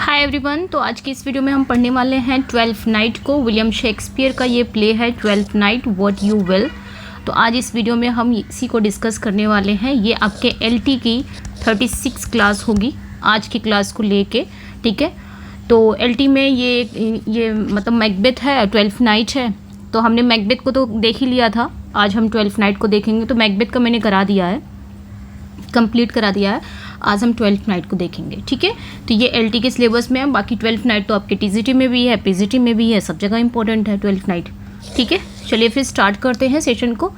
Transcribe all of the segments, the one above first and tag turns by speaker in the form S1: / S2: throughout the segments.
S1: Hi everyone. तो आज की इस वीडियो में हम पढ़ने वाले हैं 12th नाइट को। विलियम शेक्सपियर का ये प्ले है 12th night what you will. तो आज इस वीडियो में हम इसी को डिस्कस करने वाले हैं। ये आपके एलटी की 36 क्लास होगी आज की क्लास को लेके, ठीक है। तो एलटी में ये मतलब मैकबेथ है, 12th नाइट है। तो हमने मैकबेथ को तो देख ही लिया था, आज हम 12th नाइट को देखेंगे। तो मैकबेथ का मैंने करा दिया है, कंप्लीट करा दिया है। आज हम 12th नाइट को देखेंगे, ठीक है। तो ये एलटी के सिलेबस में है। बाकी 12th नाइट तो आपके टीजीटी में भी है, पीजीटी में भी है, सब जगह इंपॉर्टेंट है 12th नाइट, ठीक है। चलिए फिर स्टार्ट करते हैं सेशन को।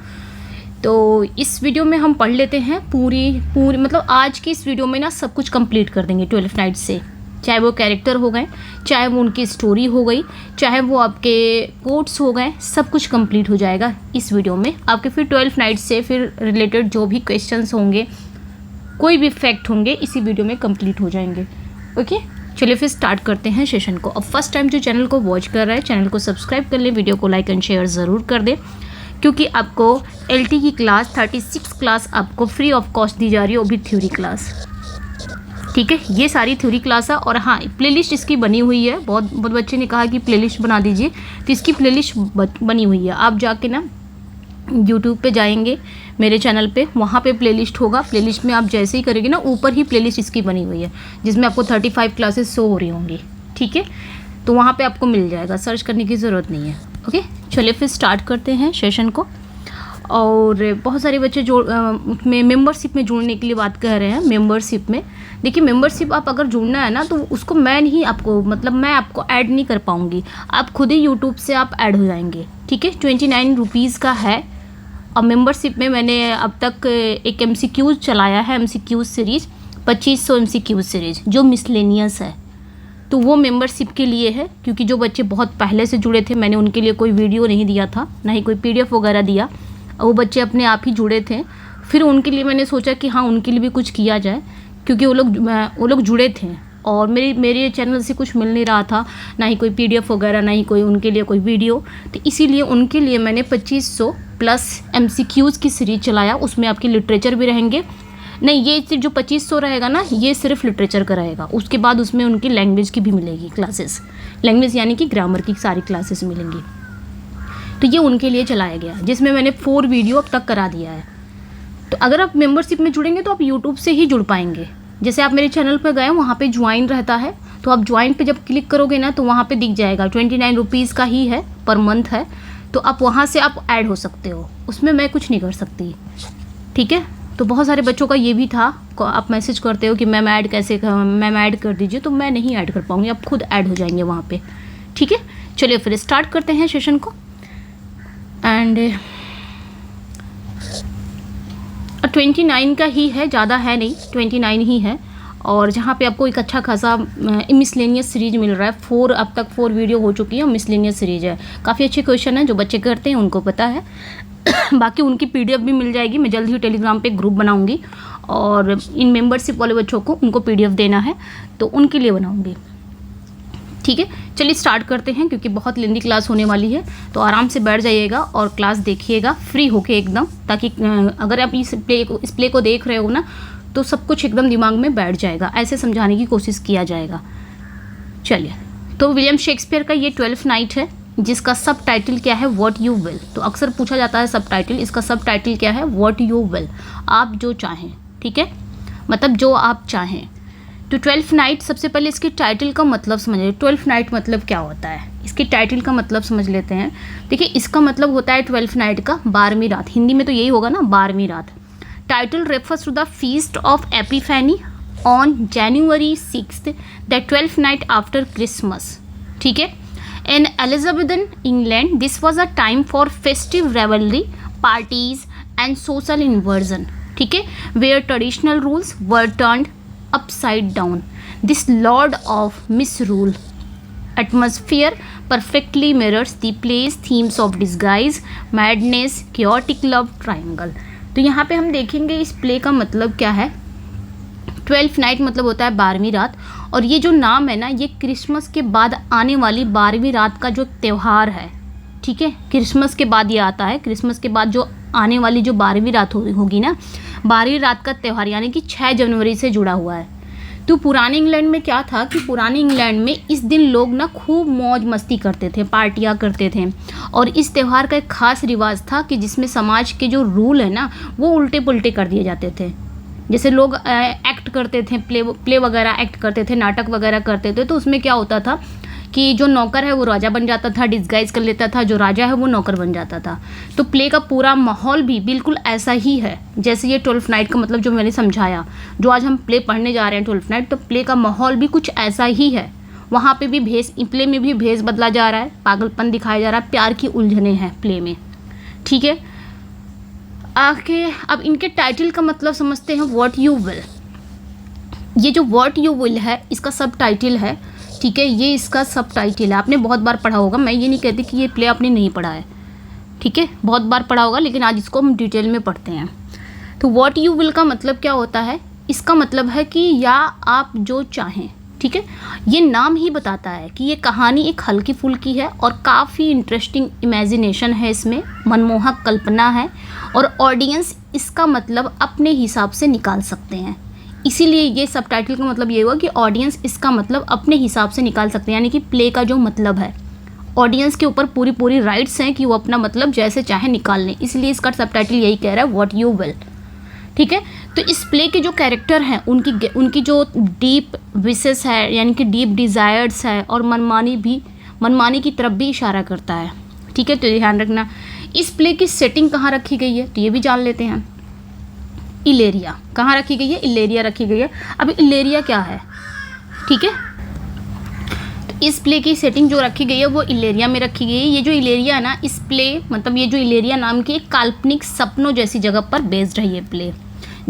S1: तो इस वीडियो में हम पढ़ लेते हैं पूरी मतलब आज की इस वीडियो में ना सब कुछ कंप्लीट कर देंगे 12th नाइट से। चाहे वो कैरेक्टर हो गए, चाहे वो उनकी स्टोरी हो गई, चाहे वो आपके कोट्स हो गए, सब कुछ कंप्लीट हो जाएगा इस वीडियो में। आपके फिर 12th नाइट से फिर रिलेटेड जो भी क्वेश्चंस होंगे, कोई भी फैक्ट होंगे, इसी वीडियो में कंप्लीट हो जाएंगे। ओके, चलिए फिर स्टार्ट करते हैं सेशन को। अब फर्स्ट टाइम जो चैनल को वॉच कर रहा है, चैनल को सब्सक्राइब कर ले, वीडियो को लाइक एंड शेयर ज़रूर कर दे, क्योंकि आपको एलटी की क्लास 36 क्लास आपको फ्री ऑफ कॉस्ट दी जा रही है, वो भी थ्योरी क्लास, ठीक है। ये सारी थ्योरी क्लास है। और हाँ, प्लेलिस्ट इसकी बनी हुई है। बहुत बच्चे ने कहा कि प्लेलिस्ट बना दीजिए, तो इसकी प्लेलिस्ट बनी हुई है। आप जाके ना यूट्यूब पे जाएंगे मेरे चैनल पे, वहाँ पे प्लेलिस्ट होगा। प्लेलिस्ट में आप जैसे ही करेंगे ना, ऊपर ही प्लेलिस्ट इसकी बनी हुई है, जिसमें आपको 35 क्लासेस शो हो रही होंगी, ठीक है। तो वहाँ पे आपको मिल जाएगा, सर्च करने की ज़रूरत नहीं है। ओके, चलिए फिर स्टार्ट करते हैं सेशन को। और बहुत सारे बच्चे जो में मेंबरशिप में जुड़ने के लिए बात कर रहे हैं। मेंबरशिप में देखिए, मेंबरशिप आप अगर जुड़ना है ना, तो उसको मैं नहीं आपको मतलब मैं आपको ऐड नहीं कर पाऊँगी, आप खुद ही यूट्यूब से आप ऐड हो जाएंगे, ठीक है। 29 रुपीज़ का है। और मेंबरशिप में मैंने अब तक एक MCQs चलाया है, MCQs सीरीज़ 2500 MCQs सीरीज़ जो मिसलेनियस है। तो वो मेंबरशिप के लिए है, क्योंकि जो बच्चे बहुत पहले से जुड़े थे, मैंने उनके लिए कोई वीडियो नहीं दिया था, ना ही कोई PDF वगैरह दिया। वो बच्चे अपने आप ही जुड़े थे। फिर उनके लिए मैंने सोचा कि हाँ, उनके लिए भी कुछ किया जाए, क्योंकि वो लोग जुड़े थे और मेरे चैनल से कुछ मिल नहीं रहा था, ना ही कोई PDF वगैरह, ना ही कोई उनके लिए कोई वीडियो। तो इसीलिए उनके लिए मैंने 2500 प्लस MCQs की सीरीज चलाया। उसमें आपके लिटरेचर भी रहेंगे। नहीं, ये सिर्फ जो 2500 रहेगा ना, ये सिर्फ लिटरेचर का रहेगा। उसके बाद उसमें उनकी लैंग्वेज की भी मिलेगी क्लासेस, लैंग्वेज यानी कि ग्रामर की सारी क्लासेस मिलेंगी। तो ये उनके लिए चलाया गया, जिसमें मैंने 4 वीडियो अब तक करा दिया है। तो अगर आप मेंबरशिप में जुड़ेंगे तो आप यूट्यूब से ही जुड़ पाएंगे। जैसे आप मेरे चैनल पर गए, वहाँ पे ज्वाइन रहता है, तो आप ज्वाइन पे जब क्लिक करोगे ना, तो वहाँ पे दिख जाएगा 29 रुपीज़ का ही है, पर मंथ है। तो आप वहाँ से आप ऐड हो सकते हो, उसमें मैं कुछ नहीं कर सकती, ठीक है। तो बहुत सारे बच्चों का ये भी था, आप मैसेज करते हो कि मैम ऐड कैसे, मैम ऐड कर दीजिए। तो मैं नहीं ऐड कर पाऊँगी, आप खुद ऐड हो जाएंगे वहाँ पर, ठीक है। चलिए फिर स्टार्ट करते हैं सेशन को। एंड 29 का ही है, ज़्यादा है नहीं, 29 ही है। और जहाँ पे आपको एक अच्छा खासा मिसलेनियस सीरीज मिल रहा है। 4 अब तक 4 वीडियो हो चुकी है, मिसलेनियस सीरीज है। काफ़ी अच्छे क्वेश्चन है, जो बच्चे करते हैं उनको पता है। बाकी उनकी PDF भी मिल जाएगी। मैं जल्द ही टेलीग्राम पे ग्रुप बनाऊँगी, और इन मेंबरशिप वाले बच्चों को उनको PDF देना है, तो उनके लिए बनाऊँगी, ठीक है। चलिए स्टार्ट करते हैं, क्योंकि बहुत लेंदी क्लास होने वाली है। तो आराम से बैठ जाइएगा और क्लास देखिएगा फ्री होके एकदम, ताकि अगर आप इस प्ले को देख रहे हो ना, तो सब कुछ एकदम दिमाग में बैठ जाएगा। ऐसे समझाने की कोशिश किया जाएगा। चलिए, तो विलियम शेक्सपियर का ये 12th नाइट है, जिसका सब टाइटल क्या है, व्हाट यू विल। तो अक्सर पूछा जाता है सब टाइटल, इसका सब टाइटल क्या है, व्हाट यू विल, आप जो चाहें, ठीक है, मतलब जो आप चाहें। तो 12th नाइट, सबसे पहले इसके टाइटल का मतलब समझिए। 12th नाइट मतलब क्या होता है, इसके टाइटल का मतलब समझ लेते हैं। देखिए, इसका मतलब होता है 12th नाइट का 12वीं रात। हिंदी में तो यही होगा ना, 12वीं रात। Title refers to the feast of Epiphany on January 6th, the 12th night after Christmas, ठीक है। In Elizabethan England, this was a time for festive revelry, parties and social inversion, ठीक है, where traditional rules were turned upside down. This lord of misrule atmosphere perfectly mirrors the play's themes of disguise, madness, chaotic love triangle. तो यहाँ पे हम देखेंगे इस play का मतलब क्या है। 12th नाइट मतलब होता है 12वीं रात, और ये जो नाम है ना, ये क्रिसमस के बाद आने वाली 12वीं रात का जो त्यौहार है, ठीक है। क्रिसमस के बाद ये आता है, क्रिसमस के बाद जो आने वाली जो 12वीं रात होगी ना, 12वीं रात का त्यौहार, यानी कि 6 जनवरी से जुड़ा हुआ है। तो पुराने इंग्लैंड में क्या था कि पुराने इंग्लैंड में इस दिन लोग ना खूब मौज मस्ती करते थे, पार्टियां करते थे। और इस त्यौहार का एक खास रिवाज था कि जिसमें समाज के जो रूल है ना वो उल्टे पुल्टे कर दिए जाते थे। जैसे लोग एक्ट करते थे, प्ले वगैरह एक्ट करते थे, नाटक वगैरह करते थे, तो उसमें क्या होता था कि जो नौकर है वो राजा बन जाता था, डिस्गाइज कर लेता था, जो राजा है वो नौकर बन जाता था। तो प्ले का पूरा माहौल भी बिल्कुल ऐसा ही है जैसे ये 12th नाइट का मतलब जो मैंने समझाया। जो आज हम प्ले पढ़ने जा रहे हैं 12th नाइट, तो प्ले का माहौल भी कुछ ऐसा ही है। वहाँ पे भी प्ले में भी भेस बदला जा रहा है, पागलपन दिखाया जा रहा है, प्यार की उलझने हैं प्ले में। ठीक है, आगे अब इनके टाइटल का मतलब समझते हैं, व्हाट यू विल। ये जो व्हाट यू विल है इसका सब टाइटल है। ठीक है, ये इसका सब टाइटल है, आपने बहुत बार पढ़ा होगा। मैं ये नहीं कहती कि ये प्ले आपने नहीं पढ़ा है, ठीक है, बहुत बार पढ़ा होगा, लेकिन आज इसको हम डिटेल में पढ़ते हैं। तो व्हाट यू विल का मतलब क्या होता है? इसका मतलब है कि या आप जो चाहें। ठीक है, ये नाम ही बताता है कि ये कहानी एक हल्की फुल्की है और काफ़ी इंटरेस्टिंग इमेजिनेशन है इसमें, मनमोहक कल्पना है, और ऑडियंस इसका मतलब अपने हिसाब से निकाल सकते हैं। इसीलिए ये सब टाइटल का मतलब ये हुआ कि ऑडियंस इसका मतलब अपने हिसाब से निकाल सकते हैं, यानी कि प्ले का जो मतलब है ऑडियंस के ऊपर पूरी राइट्स हैं कि वो अपना मतलब जैसे चाहे निकाल लें। इसलिए इसका सब टाइटल यही कह रहा है, व्हाट यू विल। ठीक है, तो इस प्ले के जो कैरेक्टर हैं उनकी जो डीप विशेस है, यानी कि डीप डिज़ायर्स है, और मनमानी की तरफ भी इशारा करता है। ठीक है, तो ध्यान रखना। इस प्ले की सेटिंग कहाँ रखी गई है तो ये भी जान लेते हैं। इलेरिया कहाँ रखी गई है? इलेरिया रखी गई है। अब इलेरिया क्या है? ठीक है, तो इस प्ले की सेटिंग जो रखी गई है वो इलेरिया में रखी गई है। ये जो इलेरिया है ना, इस प्ले मतलब ये जो इलेरिया नाम की एक काल्पनिक सपनों जैसी जगह पर बेस्ड है ये प्ले,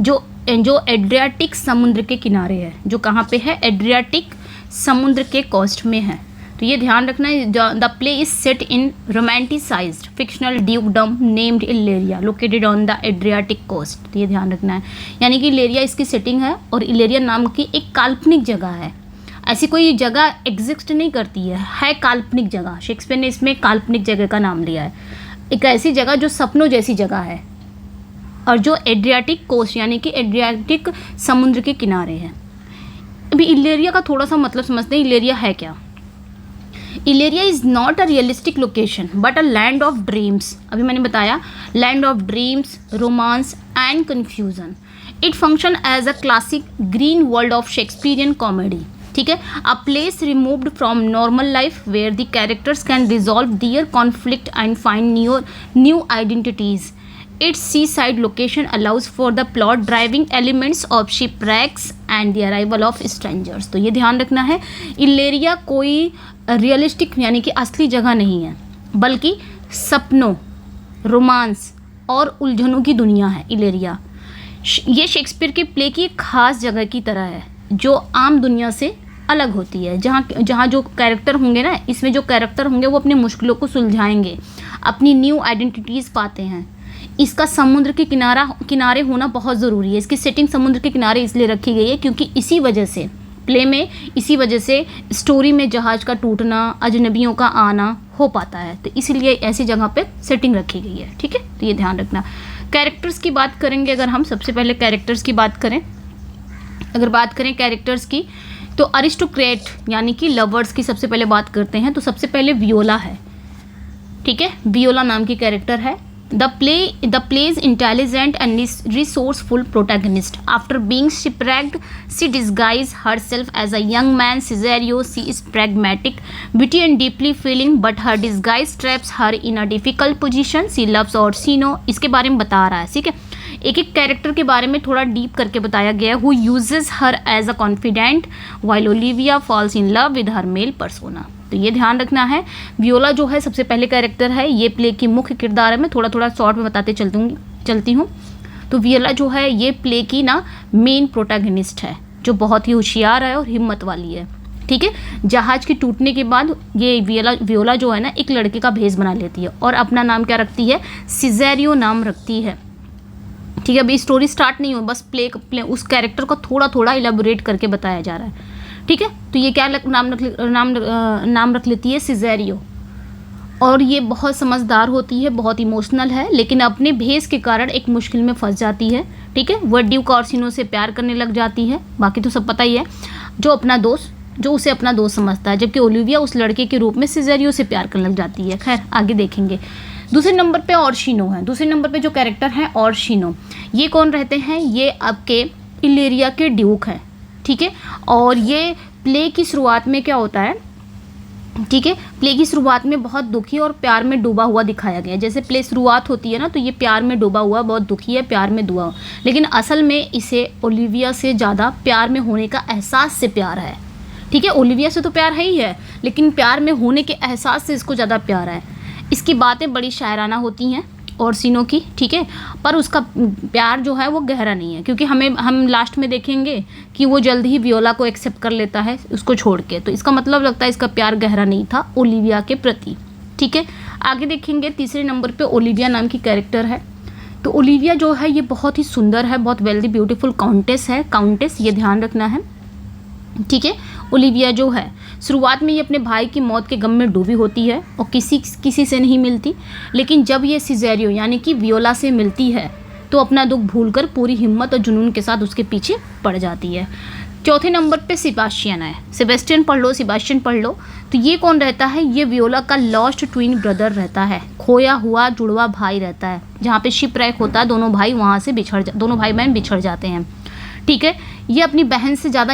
S1: जो एड्रियाटिक समुद्र के किनारे है। जो कहाँ पे है? एड्रियाटिक समुद्र के कोस्ट में है। तो ये ध्यान रखना है, the play is set in romanticised fictional dukedom named Illyria located on the Adriatic coast. तो ये ध्यान रखना है, यानी कि इलेरिया इसकी सेटिंग है और इलेरिया नाम की एक काल्पनिक जगह है। ऐसी कोई जगह एग्जिस्ट नहीं करती है काल्पनिक जगह। शेक्सपियर ने इसमें काल्पनिक जगह का नाम लिया है, एक ऐसी जगह जो सपनों जैसी जगह है और जो एड्रियाटिक कोस्ट यानी कि एड्रियाटिक समुद्र के किनारे है। अभी इलेरिया का थोड़ा सा मतलब समझते हैं, इलेरिया है क्या? Illyria is not a realistic location but a land of dreams. अभी मैंने बताया, land of dreams, romance and confusion. It function as a classic green world of Shakespearean comedy. ठीक है, a place removed from normal life where the characters can resolve their conflict and find new identities. Its seaside location allows for the plot driving elements of shipwrecks and the arrival of strangers। तो ये ध्यान रखना है, इलेरिया कोई realistic यानी कि असली जगह नहीं है, बल्कि सपनों, रोमांस और उलझनों की दुनिया है इलेरिया। ये शेक्सपियर के प्ले की एक खास जगह की तरह है जो आम दुनिया से अलग होती है, जहाँ जो कैरेक्टर होंगे ना, इसमें जो कैरेक्टर होंगे वो अपनी मुश्किलों को सुलझाएंगे, अपनी न्यू आइडेंटिटीज़ पाते हैं। इसका समुद्र के किनारे होना बहुत ज़रूरी है। इसकी सेटिंग समुद्र के किनारे इसलिए रखी गई है क्योंकि इसी वजह से प्ले में, इसी वजह से स्टोरी में जहाज़ का टूटना, अजनबियों का आना हो पाता है। तो इसीलिए ऐसी जगह पे सेटिंग रखी गई है। ठीक है, तो ये ध्यान रखना। कैरेक्टर्स की बात करेंगे अगर हम, सबसे पहले कैरेक्टर्स की बात करें, अगर बात करें कैरेक्टर्स की, तो अरिस्टोक्रेट यानी कि लवर्स की सबसे पहले बात करते हैं। तो सबसे पहले वियोला है। ठीक है, वियोला नाम की कैरेक्टर है। The play's intelligent and resourceful protagonist. After being shipwrecked, she disguises herself as a young man, Cesario. She is pragmatic, witty and deeply feeling, but her disguise traps her in a difficult position. She loves Orsino. इसके बारे में बता रहा है, ठीक है। एक एक कैरेक्टर के बारे में थोड़ा डीप करके बताया गया है। Who uses her as a confidant, while Olivia falls in love with her male persona. तो ये ध्यान रखना है। वियोला जो है सबसे पहले कैरेक्टर है, ये प्ले की मुख्य किरदार है। मैं थोड़ा थोड़ा शॉर्ट में बताते चलती हूँ। तो वियोला जो है ये प्ले की ना मेन प्रोटैगनिस्ट है, जो बहुत ही होशियार है और हिम्मत वाली है। ठीक है, जहाज़ के टूटने के बाद ये वियोला जो है ना एक लड़के का भेष बना लेती है और अपना नाम क्या रखती है? सिजेरियो नाम रखती है। ठीक है, अभी स्टोरी स्टार्ट नहीं हुई, बस प्ले उस कैरेक्टर को थोड़ा थोड़ा इलेबोरेट करके बताया जा रहा है। ठीक है, तो ये क्या नाम रख लेती है? सिजेरियो। और ये बहुत समझदार होती है, बहुत इमोशनल है, लेकिन अपने भेष के कारण एक मुश्किल में फंस जाती है। ठीक है, वह ड्यूक ऑर्सिनो से प्यार करने लग जाती है, बाकी तो सब पता ही है, जो उसे अपना दोस्त समझता है, जबकि ओलिविया उस लड़के के रूप में सिजेरियो से प्यार करने लग जाती है। खैर आगे देखेंगे। दूसरे नंबर पे ऑर्सिनो है। दूसरे नंबर पे जो कैरेक्टर है ऑर्सिनो, ये कौन रहते हैं? ये आपके इलेरिया के ड्यूक हैं। ठीक है, और ये प्ले की शुरुआत में क्या होता है, ठीक है, प्ले की शुरुआत में बहुत दुखी और प्यार में डूबा हुआ दिखाया गया है। जैसे प्ले शुरुआत होती है ना, तो ये प्यार में डूबा हुआ, बहुत दुखी है, प्यार में डूबा, लेकिन असल में इसे ओलिविया से ज़्यादा प्यार में होने का एहसास से प्यार है। ठीक है, ओलिविया से तो प्यार है ही है, लेकिन प्यार में होने के एहसास से इसको ज़्यादा प्यार है। इसकी बातें बड़ी शायराना होती हैं ऑर्सिनो की। ठीक है, पर उसका प्यार जो है वो गहरा नहीं है, क्योंकि हम लास्ट में देखेंगे कि वो जल्द ही वियोला को एक्सेप्ट कर लेता है उसको छोड़ के, तो इसका मतलब लगता है इसका प्यार गहरा नहीं था ओलिविया के प्रति। ठीक है, आगे देखेंगे। तीसरे नंबर पे ओलिविया नाम की कैरेक्टर है। तो ओलिविया जो है ये बहुत ही सुंदर है, बहुत वेल्दी ब्यूटीफुल काउंटेस है, काउंटेस, ये ध्यान रखना है। ठीक है, ओलिविया जो है शुरुआत में ये अपने भाई की मौत के गम में डूबी होती है और किसी से नहीं मिलती, लेकिन जब ये सिजेरियो यानी कि वियोला से मिलती है तो अपना दुख भूलकर पूरी हिम्मत और जुनून के साथ उसके पीछे पड़ जाती है। चौथे नंबर पे सेबास्टियन है। सेबेस्टियन पढ़ लो, सेबास्टियन पढ़ लो। तो ये कौन रहता है? ये वियोला का लॉस्ट ट्विन ब्रदर रहता है, खोया हुआ जुड़वा भाई रहता है। जहाँ पे शिपरैक होता है, दोनों भाई बहन बिछड़ जाते हैं। ठीक है, ये अपनी बहन से ज़्यादा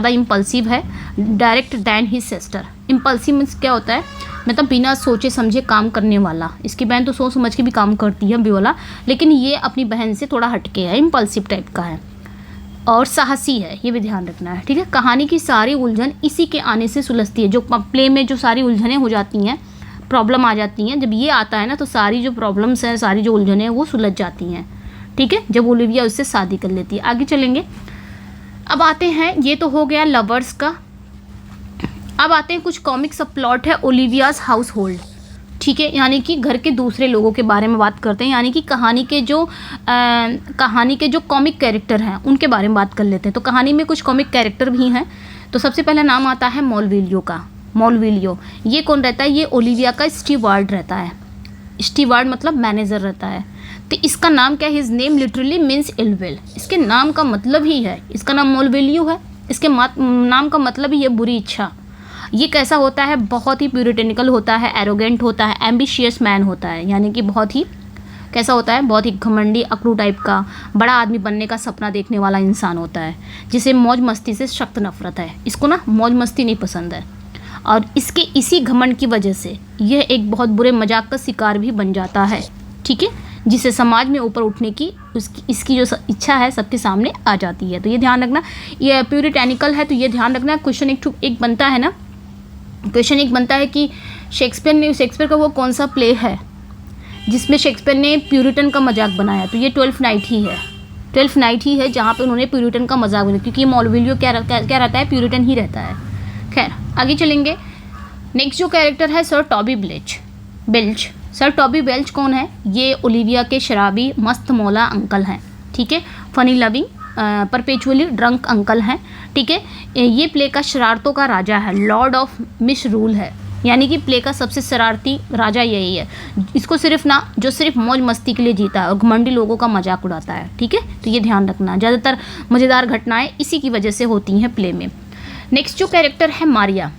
S1: इम्पल्सिव है, डायरेक्ट दैन ही सिस्टर। इम्पल्सिव मीन्स क्या होता है? मतलब बिना सोचे समझे काम करने वाला। इसकी बहन तो सोच समझ के भी काम करती है वियोला, लेकिन ये अपनी बहन से थोड़ा हटके है, इम्पल्सिव टाइप का है और साहसी है, ये भी ध्यान रखना है। ठीक है, कहानी की सारी उलझन इसी के आने से सुलझती है। जो प्ले में जो सारी उलझनें हो जाती हैं, प्रॉब्लम आ जाती हैं, जब ये आता है ना तो सारी जो प्रॉब्लम्स हैं, सारी जो उलझनें हैं वो सुलझ जाती हैं। ठीक है, जब ओलिविया उससे शादी कर लेती है। आगे चलेंगे। अब आते हैं, ये तो हो गया लवर्स का। अब आते हैं कुछ कॉमिक सब प्लॉट है ओलिवियाज हाउस होल्ड। ठीक है, यानी कि घर के दूसरे लोगों के बारे में बात करते हैं, यानी कि कहानी के जो कॉमिक कैरेक्टर हैं उनके बारे में बात कर लेते हैं। तो कहानी में कुछ कॉमिक कैरेक्टर भी हैं। तो सबसे पहला नाम आता है मॉलविलियो का। मॉलविलियो ये कौन रहता है? ये ओलिविया का स्टीवार्ड रहता है। स्टीवार्ड मतलब मैनेजर रहता है। तो इसका नाम क्या है? His name literally means ill will. इसके नाम का मतलब ही है, इसका नाम मॉलविलियो है, इसके नाम का मतलब ही है बुरी इच्छा। ये कैसा होता है? बहुत ही प्यूरिटेनिकल होता है, एरोगेंट होता है, एम्बिशियस मैन होता है, यानी कि बहुत ही कैसा होता है? बहुत ही घमंडी, अकड़ू टाइप का, बड़ा आदमी बनने का सपना देखने वाला इंसान होता है, जिसे मौज मस्ती से सख्त नफरत है। इसको ना मौज मस्ती नहीं पसंद है, और इसके इसी घमंड की वजह से यह एक बहुत बुरे मजाक का शिकार भी बन जाता है। ठीक है, जिसे समाज में ऊपर उठने की इसकी जो इच्छा है सबके सामने आ जाती है। तो ये ध्यान रखना, ये प्यूरिटेनिकल है, तो ये ध्यान रखना। क्वेश्चन एक बनता है ना, क्वेश्चन एक बनता है कि शेक्सपियर का वो कौन सा प्ले है जिसमें शेक्सपियर ने प्यूरिटन का मजाक बनाया? तो ये 12th नाइट ही है। 12th नाइट ही है जहाँ पे उन्होंने प्यूरिटन का मजाक बनाया, क्योंकि मॉलविलियो क्या रहता है? प्यूरिटन ही रहता है। खैर आगे चलेंगे। नेक्स्ट जो कैरेक्टर है sir Toby belch. Sir Toby belch कौन है? ये ओलिविया के शराबी मस्त मौला अंकल हैं। ठीक है, funny loving perpetually drunk uncle हैं। ठीक है, ये प्ले का शरारतों का राजा है, लॉर्ड ऑफ मिस रूल है, यानी कि प्ले का सबसे शरारती राजा यही है। इसको सिर्फ मौज मस्ती के लिए जीता है और घमंडी लोगों का मजाक उड़ाता है। ठीक है, तो ये ध्यान रखना, ज़्यादातर मज़ेदार घटनाएं इसी की वजह से होती हैं प्ले में। नेक्स्ट जो कैरेक्टर है मारिया।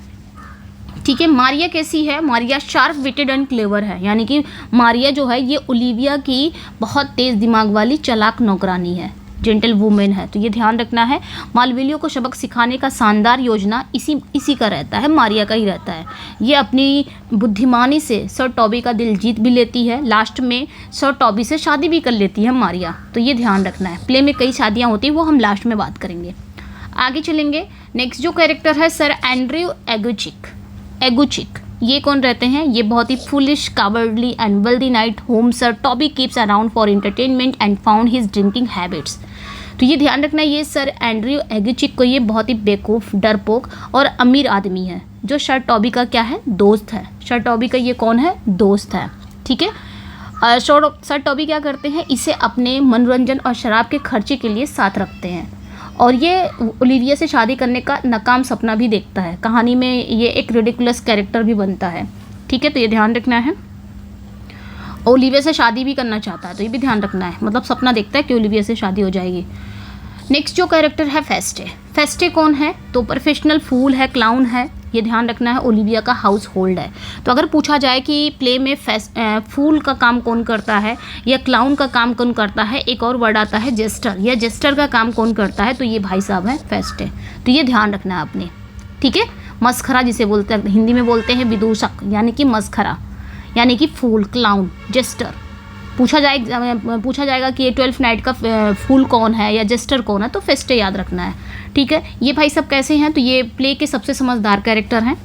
S1: ठीक है, मारिया कैसी है? Maria sharp witted and clever है, यानी कि मारिया जो है ये ओलिविया की बहुत तेज़ दिमाग वाली चालाक नौकरानी है, जेंटल वुमेन है। तो ये ध्यान रखना है। मॉलविलियो को सबक सिखाने का शानदार योजना इसी का रहता है, मारिया का ही रहता है। ये अपनी बुद्धिमानी से सर टॉबी का दिल जीत भी लेती है, लास्ट में सर टॉबी से शादी भी कर लेती है मारिया। तो ये ध्यान रखना है। प्ले में कई शादियाँ होती हैं, वो हम लास्ट में बात करेंगे। आगे चलेंगे। नेक्स्ट जो कैरेक्टर है सर एंड्रयू एगुचिक। ये कौन रहते हैं? ये बहुत ही foolish, cowardly and wealthy knight whom sir Toby keeps around for entertainment and found his drinking habits. तो ये ध्यान रखना, ये सर एंड्रयू एगुचिक को ये बहुत ही बेवकूफ़, डरपोक और अमीर आदमी है, जो सर टॉबी का क्या है? दोस्त है। सर टॉबी का ये कौन है? दोस्त है। ठीक है, सर टॉबी क्या करते हैं? इसे अपने मनोरंजन और शराब के खर्चे के लिए साथ रखते हैं, और ये ओलिविया से शादी करने का नाकाम सपना भी देखता है। कहानी में ये एक रिडिकुलस कैरेक्टर भी बनता है। ठीक है, तो ये ध्यान रखना है। ओलिविया से शादी भी करना चाहता है, तो ये भी ध्यान रखना है, मतलब सपना देखता है कि ओलिविया से शादी हो जाएगी। नेक्स्ट जो कैरेक्टर है फेस्टे। फेस्टे कौन है? तो प्रोफेशनल फूल है, क्लाउन है, ये ध्यान रखना है। ओलिविया का हाउस होल्ड है। तो अगर पूछा जाए कि प्ले में फूल का काम कौन करता है या क्लाउन का काम कौन करता है, एक और वर्ड आता है जेस्टर, या जेस्टर का काम कौन करता है, तो ये भाई साहब हैं फेस्टे। तो ये ध्यान रखना है आपने। ठीक है, मस्खरा जिसे बोलते हैं, हिंदी में बोलते हैं विदूषक, यानी कि मस्खरा, यानी कि फूल, क्लाउन, जेस्टर। पूछा जाएगा कि ये 12th नाइट का फूल कौन है या जेस्टर कौन है, तो फेस्टे याद रखना है। ठीक है, ये भाई सब कैसे हैं? तो ये प्ले के सबसे समझदार कैरेक्टर हैं।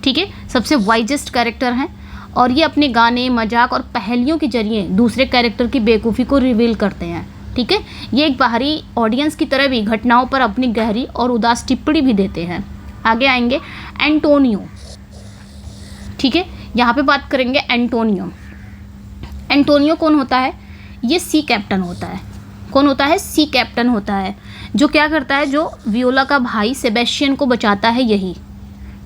S1: ठीक है, सबसे वाइजेस्ट कैरेक्टर हैं, और ये अपने गाने, मजाक और पहेलियों के जरिए दूसरे कैरेक्टर की बेवकूफ़ी को रिवील करते हैं। ठीक है, ये एक बाहरी ऑडियंस की तरह भी घटनाओं पर अपनी गहरी और उदास टिप्पणी भी देते हैं। आगे आएंगे एंटोनियो। ठीक है, यहाँ पे बात करेंगे एंटोनियो। एंटोनियो कौन होता है? ये सी कैप्टन होता है। कौन होता है? सी कैप्टन होता है, जो क्या करता है, जो वियोला का भाई सेबेस्टियन को बचाता है, यही।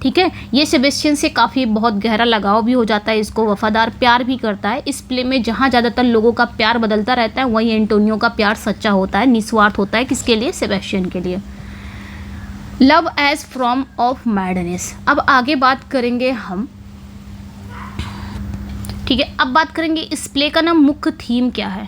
S1: ठीक है, ये सेबेस्टियन से काफ़ी बहुत गहरा लगाव भी हो जाता है, इसको वफादार प्यार भी करता है। इस प्ले में जहाँ ज़्यादातर लोगों का प्यार बदलता रहता है, वहीं एंटोनियो का प्यार सच्चा होता है, निस्वार्थ होता है। किसके लिए? सेबेस्टियन के लिए। Love as form of madness. अब आगे बात करेंगे हम। ठीक है, अब बात करेंगे इस प्ले का ना मुख्य थीम क्या है,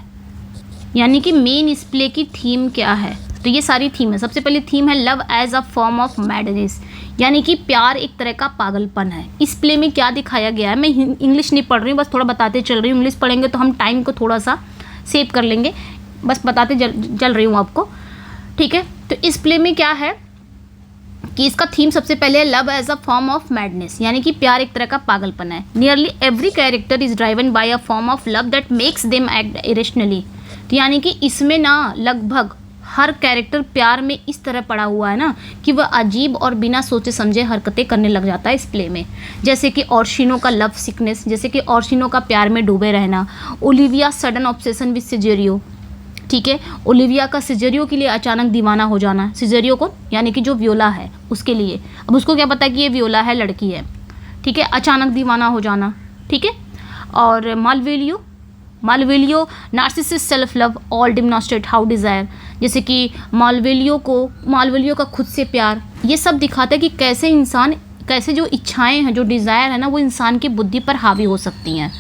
S1: यानी कि मेन इस प्ले की थीम क्या है। तो ये सारी थीम है। सबसे पहले थीम है love as a form of madness, यानी कि प्यार एक तरह का पागलपन है। इस प्ले में क्या दिखाया गया है, मैं इंग्लिश नहीं पढ़ रही हूँ, बस थोड़ा बताते चल रही हूँ। इंग्लिश पढ़ेंगे तो हम टाइम को थोड़ा सा सेव कर लेंगे, बस बताते चल रही हूँ आपको। ठीक है, तो इस प्ले में क्या है कि इसका थीम सबसे पहले है love as a form of madness, यानी कि प्यार एक तरह का पागलपन है। Nearly every character is driven by a form of love that makes them act irrationally. तो यानी कि इसमें ना लगभग हर कैरेक्टर प्यार में इस तरह पड़ा हुआ है ना कि वह अजीब और बिना सोचे समझे हरकतें करने लग जाता है इस प्ले में। जैसे कि ऑर्शिनो का लव सिकनेस, जैसे कि ऑर्शिनो का प्यार में डूबे रहना। Olivia sudden obsession with Cesario. ठीक है, ओलिविया का सिजेरियो के लिए अचानक दीवाना हो जाना। सिजेरियो को यानी कि जो वियोला है उसके लिए, अब उसको क्या पता कि ये वियोला है, लड़की है। ठीक है, अचानक दीवाना हो जाना। ठीक है, और Malvolio narcissist self love all demonstrate how desire. जैसे कि मालवेलियो का खुद से प्यार, ये सब दिखाता है कि कैसे जो इच्छाएं हैं, जो डिज़ायर है ना, वो इंसान की बुद्धि पर हावी हो सकती हैं।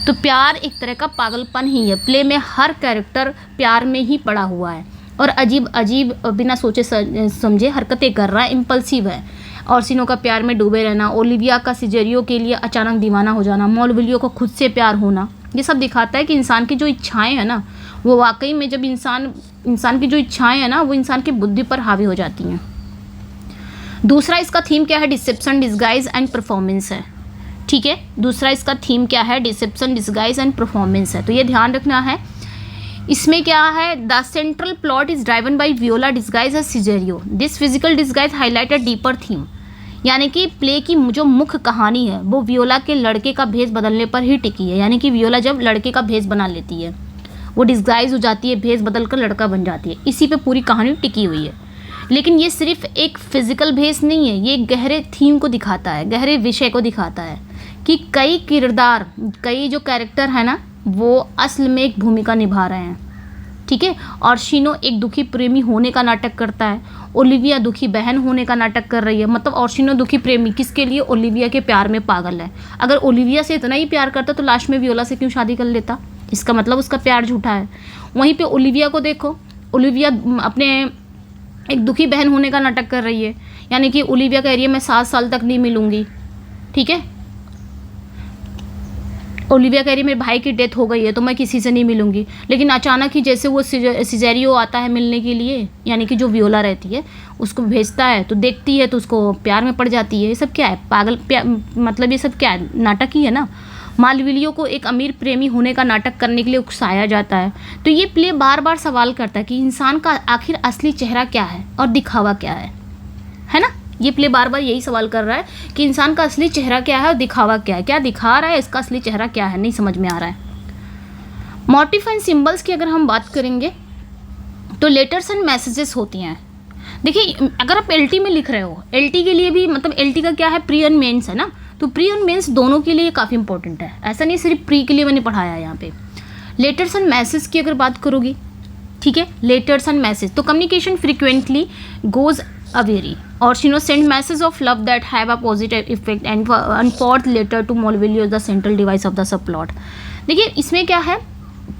S1: तो प्यार एक तरह का पागलपन ही है। प्ले में हर कैरेक्टर प्यार में ही पड़ा हुआ है और अजीब बिना सोचे समझे हरकतें कर रहा है, इम्पल्सिव है। ऑर्सिनो का प्यार में डूबे रहना, ओलिविया का सिजेरियो के लिए अचानक दीवाना हो जाना, मालवेलियो को खुद से प्यार होना, ये सब दिखाता है कि इंसान की जो इच्छाएं हैं ना, वो वाकई में जब इंसान की जो इच्छाएं हैं ना, वो इंसान की बुद्धि पर हावी हो जाती हैं। दूसरा इसका थीम क्या है? डिसेप्शन, डिस्गाइज एंड परफॉर्मेंस है। ठीक है, दूसरा इसका थीम क्या है? डिसेप्शन, डिस्गाइज एंड परफॉर्मेंस है। तो ये ध्यान रखना है। इसमें क्या है? The central plot is driven by Viola disguise as Cesario. This physical disguise highlight a deeper theme, यानी कि प्ले की जो मुख्य कहानी है वो वियोला के लड़के का भेष बदलने पर ही टिकी है। यानी कि वियोला जब लड़के का भेष बना लेती है, वो डिस्गाइज हो जाती है, भेष बदल कर लड़का बन जाती है, इसी पे पूरी कहानी टिकी हुई है। लेकिन ये सिर्फ एक फिजिकल भेष नहीं है, ये गहरे थीम को दिखाता है, गहरे विषय को दिखाता है कि कई जो कैरेक्टर है ना, वो असल में एक भूमिका निभा रहे हैं। ठीक है, ऑर्शिनो एक दुखी प्रेमी होने का नाटक करता है, ओलिविया दुखी बहन होने का नाटक कर रही है। मतलब ऑर्शिनो दुखी प्रेमी किसके लिए? ओलिविया के प्यार में पागल है। अगर ओलिविया से इतना ही प्यार करता तो लास्ट में वियोला से क्यों शादी कर लेता? इसका मतलब उसका प्यार झूठा है। वहीं पे ओलिविया को देखो, ओलिविया अपने एक दुखी बहन होने का नाटक कर रही है, यानी कि ओलिविया कह रही है मैं 7 साल तक नहीं मिलूंगी। ठीक है, ओलिविया कह रही है मेरे भाई की डेथ हो गई है तो मैं किसी से नहीं मिलूंगी। लेकिन अचानक ही जैसे वो सिजेरियो आता है मिलने के लिए, यानी कि जो वियोला रहती है उसको भेजता है, तो देखती है तो उसको प्यार में पड़ जाती है। ये सब क्या है? मतलब ये सब क्या है? नाटक ही है ना। मालवेलियो को एक अमीर प्रेमी होने का नाटक करने के लिए उकसाया जाता है। तो ये प्ले बार बार सवाल करता है कि इंसान का आखिर असली चेहरा क्या है और दिखावा क्या है ना। ये प्ले बार बार यही सवाल कर रहा है कि इंसान का असली चेहरा क्या है और दिखावा क्या है, क्या दिखा रहा है, इसका असली चेहरा क्या है, नहीं समझ में आ रहा है। मोटिव एंड सिंबल्स की अगर हम बात करेंगे तो लेटर्स एंड मैसेजेस होती हैं। देखिए अगर आप एलटी में लिख रहे हो, एलटी के लिए भी मतलब एलटी का क्या है, प्री एंड मेंस है ना, तो प्री और मेंस दोनों के लिए काफ़ी इंपॉर्टेंट है, ऐसा नहीं सिर्फ प्री के लिए मैंने पढ़ाया है यहाँ पे। लेटर्स एंड मैसेज की अगर बात करोगी, ठीक है, लेटर्स एंड मैसेज, तो कम्युनिकेशन फ्रिक्वेंटली गोज अवेरी और send message of love that have a positive effect and fourth letter to Malvolio the central device of the subplot. देखिए इसमें क्या है,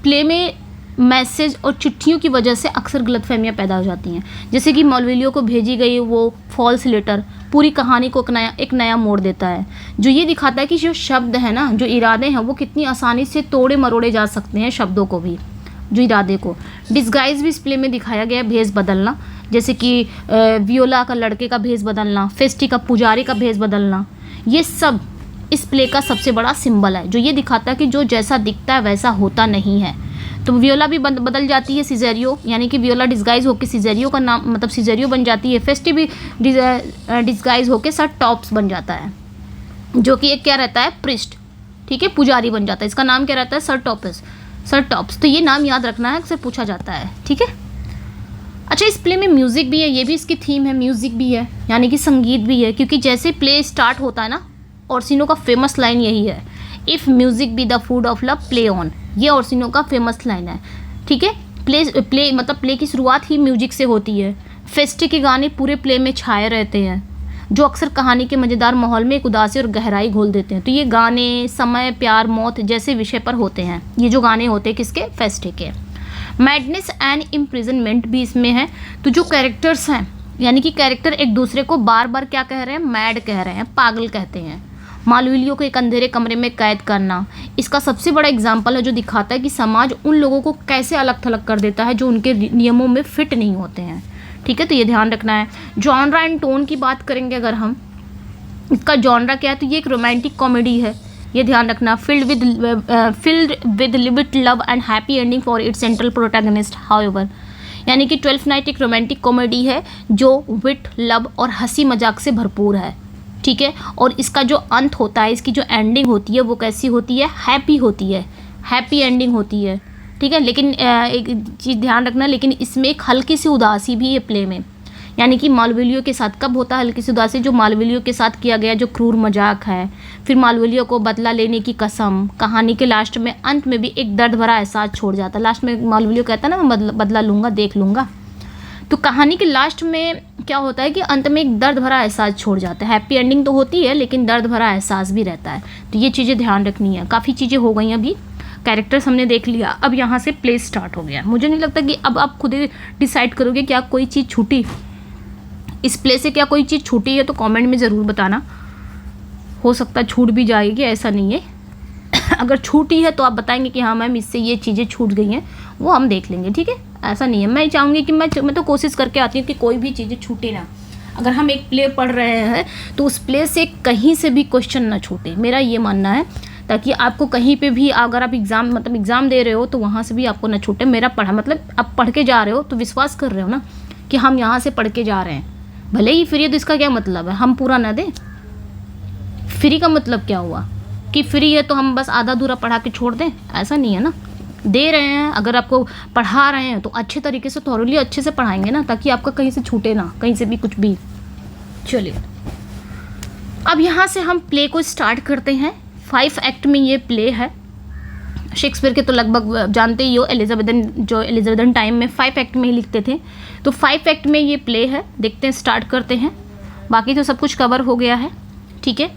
S1: प्ले में मैसेज और चिट्ठियों की वजह से अक्सर गलतफहमियां पैदा हो जाती हैं, जैसे कि मालविलियो को भेजी गई वो फॉल्स लेटर पूरी कहानी को एक नया मोड़ देता है, जो ये दिखाता है कि जो शब्द है ना, जो इरादे हैं वो कितनी आसानी से तोड़े मरोड़े जा सकते हैं, शब्दों को भी, जो इरादे को। डिस्गाइज भी इस प्ले में दिखाया गया, भेस बदलना, जैसे कि वियोला का लड़के का भेस बदलना, फेस्टी का पुजारी का भेस बदलना, ये सब इस प्ले का सबसे बड़ा सिंबल है, जो ये दिखाता है कि जो जैसा दिखता है वैसा होता नहीं है। तो वियोला भी बदल जाती है सिजेरियो, यानी कि वियोला डिस्गाइज होकर सिजेरियो का नाम मतलब सिजेरियो बन जाती है। फेस्टी भी डिस्गाइज होकर सर टॉप्स बन जाता है, जो कि एक क्या रहता है, प्रिस्ट, ठीक है, पुजारी बन जाता है। इसका नाम क्या रहता है, सर टॉप्स। तो ये नाम याद रखना है, अक्सर पूछा जाता है, ठीक है। अच्छा, इस प्ले में म्यूज़िक भी है, ये भी इसकी थीम है, म्यूज़िक भी है, यानी कि संगीत भी है, क्योंकि जैसे प्ले स्टार्ट होता है ना, ओर्सिनो का फेमस लाइन यही है, if music B the food of love play on, ये ओर्सिनो का फेमस लाइन है, ठीक है। प्ले मतलब प्ले की शुरुआत ही म्यूजिक से होती है। फेस्टी के गाने पूरे प्ले में छाए रहते हैं, जो अक्सर कहानी के मज़ेदार माहौल में एक उदासी और गहराई घोल देते हैं। तो ये गाने समय, प्यार, मौत जैसे विषय पर होते हैं, ये जो गाने होते हैं किसके, फेस्टी के। मैडनेस एंड इम्प्रिजनमेंट भी इसमें है। तो जो कैरेक्टर्स हैं, यानी कि कैरेक्टर एक दूसरे को बार बार क्या कह रहे हैं, मैड कह रहे हैं, पागल कहते हैं। मालविलियो को एक अंधेरे कमरे में कैद करना इसका सबसे बड़ा एग्जाम्पल है, जो दिखाता है कि समाज उन लोगों को कैसे अलग थलग कर देता है जो उनके नियमों में फिट नहीं होते हैं, ठीक है। तो ये ध्यान रखना है। जॉनरा एंड टोन की बात करेंगे अगर हम, इसका जॉनरा क्या है, तो ये एक रोमांटिक कॉमेडी है, ये ध्यान रखना। Filled with लिविट love and happy ending for its central protagonist however, यानी कि 12th नाइट एक रोमांटिक कॉमेडी है जो विट, लव और हंसी मजाक से भरपूर है, ठीक है। और इसका जो अंत होता है, इसकी जो एंडिंग होती है वो कैसी होती है, हैप्पी होती है, हैप्पी एंडिंग होती है, ठीक है। लेकिन एक चीज़ ध्यान रखना, लेकिन इसमें एक हल्की सी उदासी भी है प्ले में, यानी कि मालविलियो के साथ कब होता है हल्की सी उदासी, जो मालविलियो के साथ किया गया जो क्रूर मजाक है, फिर मालविलियो को बदला लेने की कसम, कहानी के लास्ट में अंत में भी एक दर्द भरा एहसास छोड़ जाता है। लास्ट में मालविलियो कहता है ना, मैं बदला लूँगा, देख लूँगा। तो कहानी के लास्ट में क्या होता है कि अंत में एक दर्द भरा एहसास छोड़ जाता है। हैप्पी एंडिंग तो होती है, लेकिन दर्द भरा एहसास भी रहता है। तो ये चीज़ें ध्यान रखनी है। काफ़ी चीज़ें हो गई, अभी कैरेक्टर्स हमने देख लिया, अब यहाँ से प्ले स्टार्ट हो गया। मुझे नहीं लगता कि अब आप खुद ही डिसाइड करोगे क्या कोई चीज़ छूटी, इस प्ले से क्या कोई चीज़ छूटी है, तो कमेंट में ज़रूर बताना। हो सकता है छूट भी जाएगी, ऐसा नहीं है। अगर छूटी है तो आप बताएंगे कि हाँ मैम इससे ये चीज़ें छूट गई हैं, वो हम देख लेंगे, ठीक है। ऐसा नहीं है, मैं चाहूँगी कि मैं तो कोशिश करके आती हूँ कि कोई भी चीज़ें छूटे ना। अगर हम एक प्ले पढ़ रहे हैं तो उस प्ले से कहीं से भी क्वेश्चन ना छूटे, मेरा ये मानना है, ताकि आपको कहीं पे भी अगर आप एग्ज़ाम दे रहे हो तो वहाँ से भी आपको ना छूटे। मेरा पढ़ा मतलब आप पढ़ के जा रहे हो तो विश्वास कर रहे हो ना कि हम यहाँ से पढ़ के जा रहे हैं, भले ही फ्री है तो इसका क्या मतलब है हम पूरा ना दें। फ्री का मतलब क्या हुआ कि फ्री है तो हम बस आधा अधूरा पढ़ा के छोड़ दें, ऐसा नहीं है ना। दे रहे हैं, अगर आपको पढ़ा रहे हैं तो अच्छे तरीके से थॉरली अच्छे से पढ़ाएंगे ना, ताकि आपका कहीं से छूटे ना, कहीं से भी कुछ भी। चलिए अब यहाँ से हम प्ले को स्टार्ट करते हैं। 5 एक्ट में ये प्ले है। शेक्सपियर के तो लगभग जानते ही हो, एलिजाबेथन टाइम में 5 एक्ट में ही लिखते थे, तो 5 एक्ट में ये प्ले है। देखते हैं, स्टार्ट करते हैं। बाकी तो सब कुछ कवर हो गया है, ठीक है।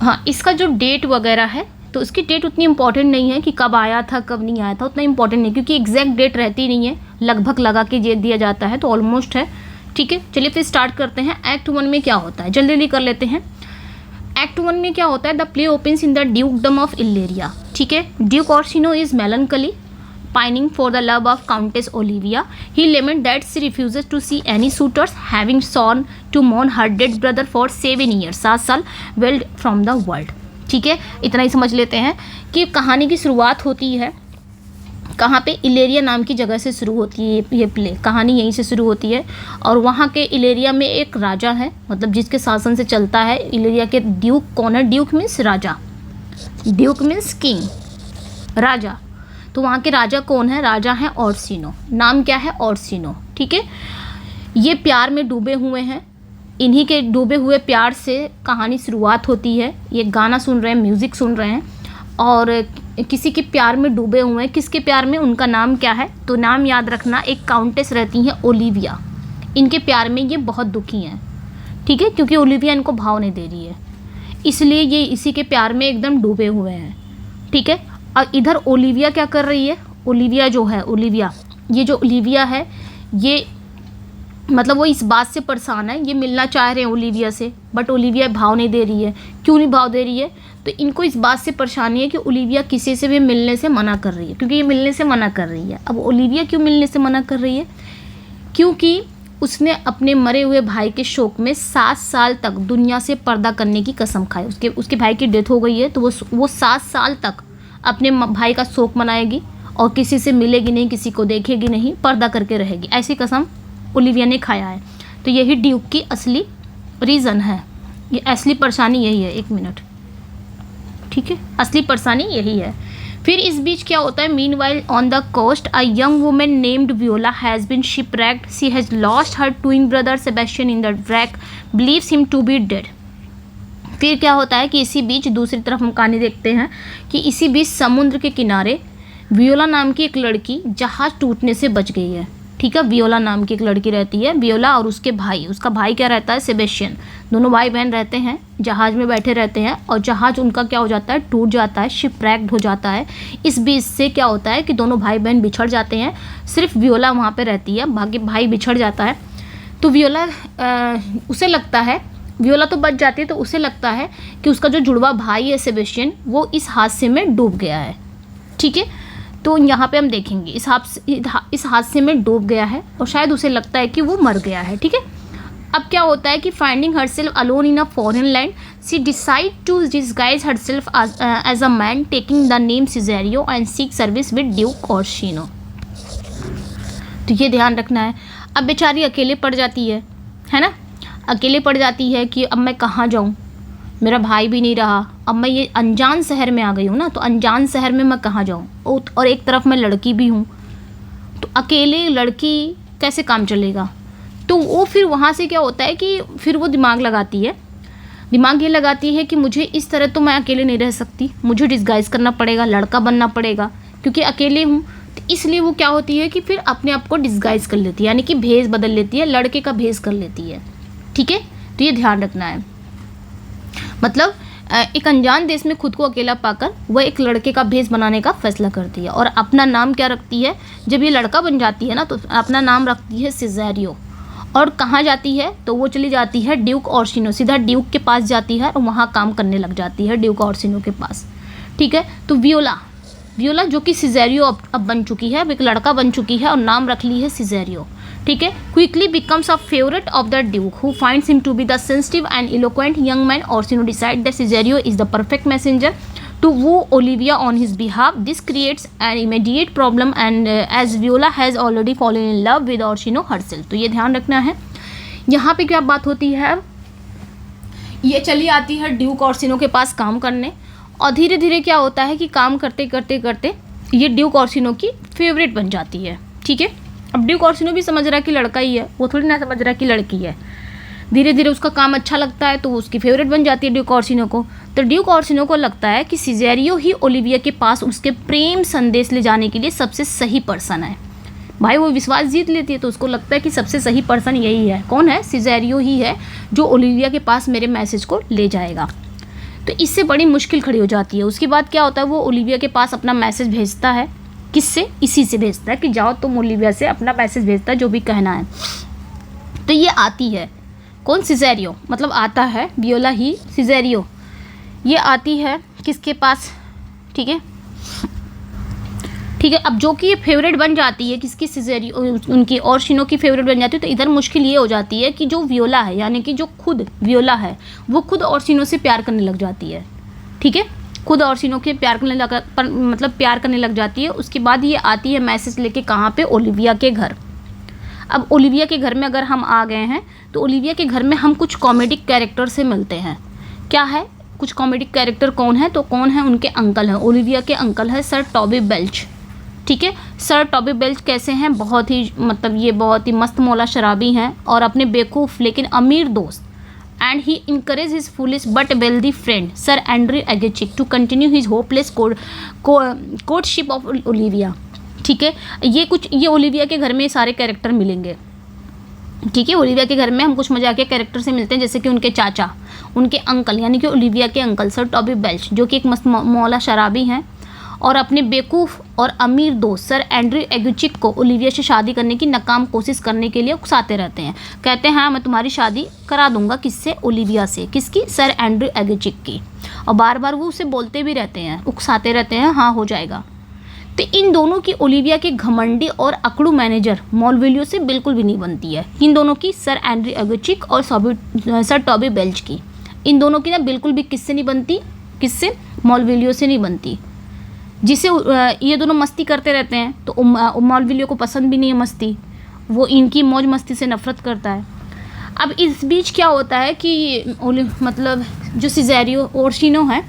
S1: हाँ, इसका जो डेट वगैरह है तो उसकी डेट उतनी इंपॉर्टेंट नहीं है कि कब आया था कब नहीं आया था, उतना इंपॉर्टेंट नहीं, क्योंकि एग्जैक्ट डेट रहती नहीं है, लगभग लगा के दिया जाता है, तो ऑलमोस्ट है, ठीक है। चलिए फिर स्टार्ट करते हैं। एक्ट 1 में क्या होता है, जल्दी जल्दी कर लेते हैं। एक्ट 1 में क्या होता है, the play opens in the dukedom of Illyria, ठीक है। Duke Orsino is melancholy pining for the love of Countess Olivia. He laments that she refuses to see any suitors, having sworn to mourn her dead brother for 7 years, 7 साल weld from the world, ठीक है। इतना ही समझ लेते हैं कि कहानी की शुरुआत होती है कहाँ पे, इलेरिया नाम की जगह से शुरू होती है ये प्ले, कहानी यहीं से शुरू होती है। और वहाँ के इलेरिया में एक राजा है, मतलब जिसके शासन से चलता है इलेरिया के ड्यूक कौन है, ड्यूक मीन्स राजा, ड्यूक मीन्स किंग, राजा। तो वहाँ के राजा कौन है, राजा है ओर्सिनो, नाम क्या है ओर्सिनो, ठीक है। ये प्यार में डूबे हुए हैं, इन्हीं के डूबे हुए प्यार से कहानी शुरुआत होती है। ये गाना सुन रहे हैं, म्यूज़िक सुन रहे हैं और किसी के प्यार में डूबे हुए हैं। किसके प्यार में? उनका नाम क्या है? तो नाम याद रखना, एक काउंटेस रहती हैं ओलिविया। इनके प्यार में ये बहुत दुखी हैं, ठीक है, क्योंकि ओलिविया इनको भाव नहीं दे रही है, इसलिए ये इसी के प्यार में एकदम डूबे हुए हैं, ठीक है। और इधर ओलिविया क्या कर रही है? ओलिविया जो है, ये जो ओलिविया है, ये मतलब वो इस बात से परेशान है, ये मिलना चाह रहे हैं ओलिविया से, बट ओलिविया भाव नहीं दे रही है। क्यों नहीं भाव दे रही है? तो इनको इस बात से परेशानी है कि ओलिविया किसी से भी मिलने से मना कर रही है, क्योंकि ये मिलने से मना कर रही है। अब ओलिविया क्यों मिलने से मना कर रही है? क्योंकि उसने अपने मरे हुए भाई के शोक में 7 साल तक दुनिया से पर्दा करने की कसम खाई। उसके भाई की डेथ हो गई है, तो वो 7 साल तक अपने भाई का शोक मनाएगी और किसी से मिलेगी नहीं, किसी को देखेगी नहीं, पर्दा करके रहेगी। ऐसी कसम ओलिविया ने खाया है। तो यही ड्यूक की असली रीज़न है, ये असली परेशानी यही है। 1 मिनट, ठीक है, असली परेशानी यही है। फिर इस बीच क्या होता है? Meanwhile on the coast a young woman named Viola has been shipwrecked. She has lost her twin brother Sebastian in the wreck, believes him to be dead। फिर क्या होता है कि इसी बीच दूसरी तरफ हम कहानी देखते हैं कि इसी बीच समुद्र के किनारे वियोला नाम की एक लड़की जहाज़ टूटने से बच गई है, ठीक है। वियोला नाम की एक लड़की रहती है, वियोला और उसके भाई, उसका भाई क्या रहता है? सेबेस्टियन। दोनों भाई बहन रहते हैं, जहाज़ में बैठे रहते हैं और जहाज़ उनका क्या हो जाता है? टूट जाता है, शिपरैक्ड हो जाता है। इस बीच से क्या होता है कि दोनों भाई बहन बिछड़ जाते हैं, सिर्फ वियोला वहाँ पे रहती है, बाकी भाई बिछड़ जाता है। तो उसे लगता है, वियोला तो बच जाती है, तो उसे लगता है कि उसका जो जुड़वा भाई है सेबेस्टियन, वो इस हादसे में डूब गया है, ठीक है। तो यहाँ पे हम देखेंगे इस हादसे में डूब गया है और शायद उसे लगता है कि वो मर गया है, ठीक है। अब क्या होता है कि finding herself alone in a foreign land, she decide to disguise herself as a man taking the name Cesario and seek service with duke Orsino. तो ये ध्यान रखना है। अब बेचारी अकेले पड़ जाती है ना, अकेले पड़ जाती है कि अब मैं कहाँ जाऊँ, मेरा भाई भी नहीं रहा, अब मैं ये अनजान शहर में आ गई हूँ ना, तो अनजान शहर में मैं कहाँ जाऊँ, और एक तरफ मैं लड़की भी हूँ, तो अकेले लड़की कैसे काम चलेगा। तो वो फिर वहाँ से क्या होता है कि फिर वो दिमाग ये लगाती है कि मुझे इस तरह तो मैं अकेले नहीं रह सकती, मुझे डिस्गाइज करना पड़ेगा, लड़का बनना पड़ेगा, क्योंकि अकेले हूँ। तो इसलिए वो क्या होती है कि फिर अपने आप को डिस्गाइज कर लेती है, यानी कि भेष बदल लेती है, लड़के का भेष कर लेती है, ठीक है। तो ये ध्यान रखना है, मतलब एक अनजान देश में खुद को अकेला पाकर वह एक लड़के का भेष बनाने का फैसला करती है और अपना नाम क्या रखती है? जब ये लड़का बन जाती है ना, तो अपना नाम रखती है सिजेरियो। और कहाँ जाती है? तो वो चली जाती है ड्यूक ओर्सिनो, सीधा ड्यूक के पास जाती है और वहाँ काम करने लग जाती है ड्यूक ओर्सिनो के पास, ठीक है। तो वियोला जो कि सिजेरियो अब बन चुकी है, अब एक लड़का बन चुकी है और नाम रख ली है सिजेरियो, ठीक है। Quickly becomes a favourite of the duke who finds him to be the sensitive and eloquent young man. Orsino decide that Cesario is the perfect messenger to woo Olivia on his behalf. This creates an immediate problem and as Viola has already fallen in love with Orsino herself. तो ये ध्यान रखना है। यहाँ पे क्या बात होती है? अब ये चली आती है ड्यूक ओर्सिनो के पास काम करने और धीरे धीरे क्या होता है कि काम करते करते ये ड्यूक ओर्सिनो की फेवरेट बन जाती है, ठीक है। अब ड्यूक ओर्सिनो भी समझ रहा है कि लड़का ही है, वो थोड़ी ना समझ रहा है कि लड़की है। धीरे धीरे उसका काम अच्छा लगता है तो वो उसकी फेवरेट बन जाती है ड्यूक ओर्सिनो को। तो ड्यूक ओर्सिनो को लगता है कि सिजेरियो ही ओलिविया के पास उसके प्रेम संदेश ले जाने के लिए सबसे सही पर्सन है। भाई वो विश्वास जीत लेती है तो उसको लगता है कि सबसे सही पर्सन यही है। कौन है? सिजेरियो ही है जो ओलिविया के पास मेरे मैसेज को ले जाएगा। तो इससे बड़ी मुश्किल खड़ी हो जाती है। उसके बाद क्या होता है, वो ओलिविया के पास अपना मैसेज भेजता है। किससे? इसी से भेजता है कि जाओ तुम ओलिविया से अपना मैसेज भेजता है जो भी कहना है। तो ये आती है, कौन? सिजेरियो, मतलब आता है वियोला ही सिजेरियो। ये आती है किसके पास? ठीक है, अब जो कि ये फेवरेट बन जाती है किसकी? सिजेरियो, उनकी ओर्सिनो की फेवरेट बन जाती है। तो इधर मुश्किल ये हो जाती है कि जो वियोला है, यानी कि जो खुद वियोला है, वो खुद ओर्सिनो से प्यार करने लग जाती है, ठीक है। खुद ओर्सिनो के प्यार करने लग जाती है। उसके बाद ये आती है मैसेज लेके, कहाँ पे? ओलिविया के घर। अब ओलिविया के घर में अगर हम आ गए हैं तो ओलिविया के घर में हम कुछ कॉमेडिक कैरेक्टर से मिलते हैं। क्या है? कुछ कॉमेडिक कैरेक्टर कौन है? तो कौन है? उनके अंकल हैं, ओलिविया के अंकल है सर टॉबी बेल्च, ठीक है। सर टॉबी बेल्च कैसे हैं, बहुत ही मतलब ये बहुत ही मस्त मौला शराबी हैं और अपने बेवकूफ़ लेकिन अमीर दोस्त and he encouraged his foolish but wealthy friend Sir Andrew Aguecheek to continue his hopeless courtship of Olivia। ठीक है, ये ओलिविया के घर में सारे कैरेक्टर मिलेंगे। ठीक है, ओलिविया के घर में हम कुछ मजाकिया कैरेक्टर से मिलते हैं, जैसे कि उनके चाचा, उनके अंकल यानी कि ओलिविया के अंकल सर टॉबी बेल्च, जो कि एक मस्त मौला शराबी हैं और अपने बेवकूफ़ और अमीर दोस्त सर एंड्रयू एगुचिक को ओलिविया से शादी करने की नाकाम कोशिश करने के लिए उकसाते रहते हैं। कहते हैं हाँ मैं तुम्हारी शादी करा दूंगा, किससे, ओलिविया से, किसकी, सर एंड्रयू एगुचिक की। और बार बार वो उसे बोलते भी रहते हैं, उकसाते रहते हैं हाँ हो जाएगा। तो इन दोनों की ओलिविया के घमंडी और अकड़ू मैनेजर मॉलविलियो से बिल्कुल भी नहीं बनती है। इन दोनों की, सर एंड्रयू एगुचिक और सर टॉबी बेल्च की, इन दोनों की ना बिल्कुल भी किससे नहीं बनती, किससे, मॉलविलियो से नहीं बनती। जिसे ये दोनों मस्ती करते रहते हैं तो मॉलविलियो को पसंद भी नहीं है मस्ती, वो इनकी मौज मस्ती से नफरत करता है। अब इस बीच क्या होता है कि मतलब जो सिजेरियो ओर्सिनो है,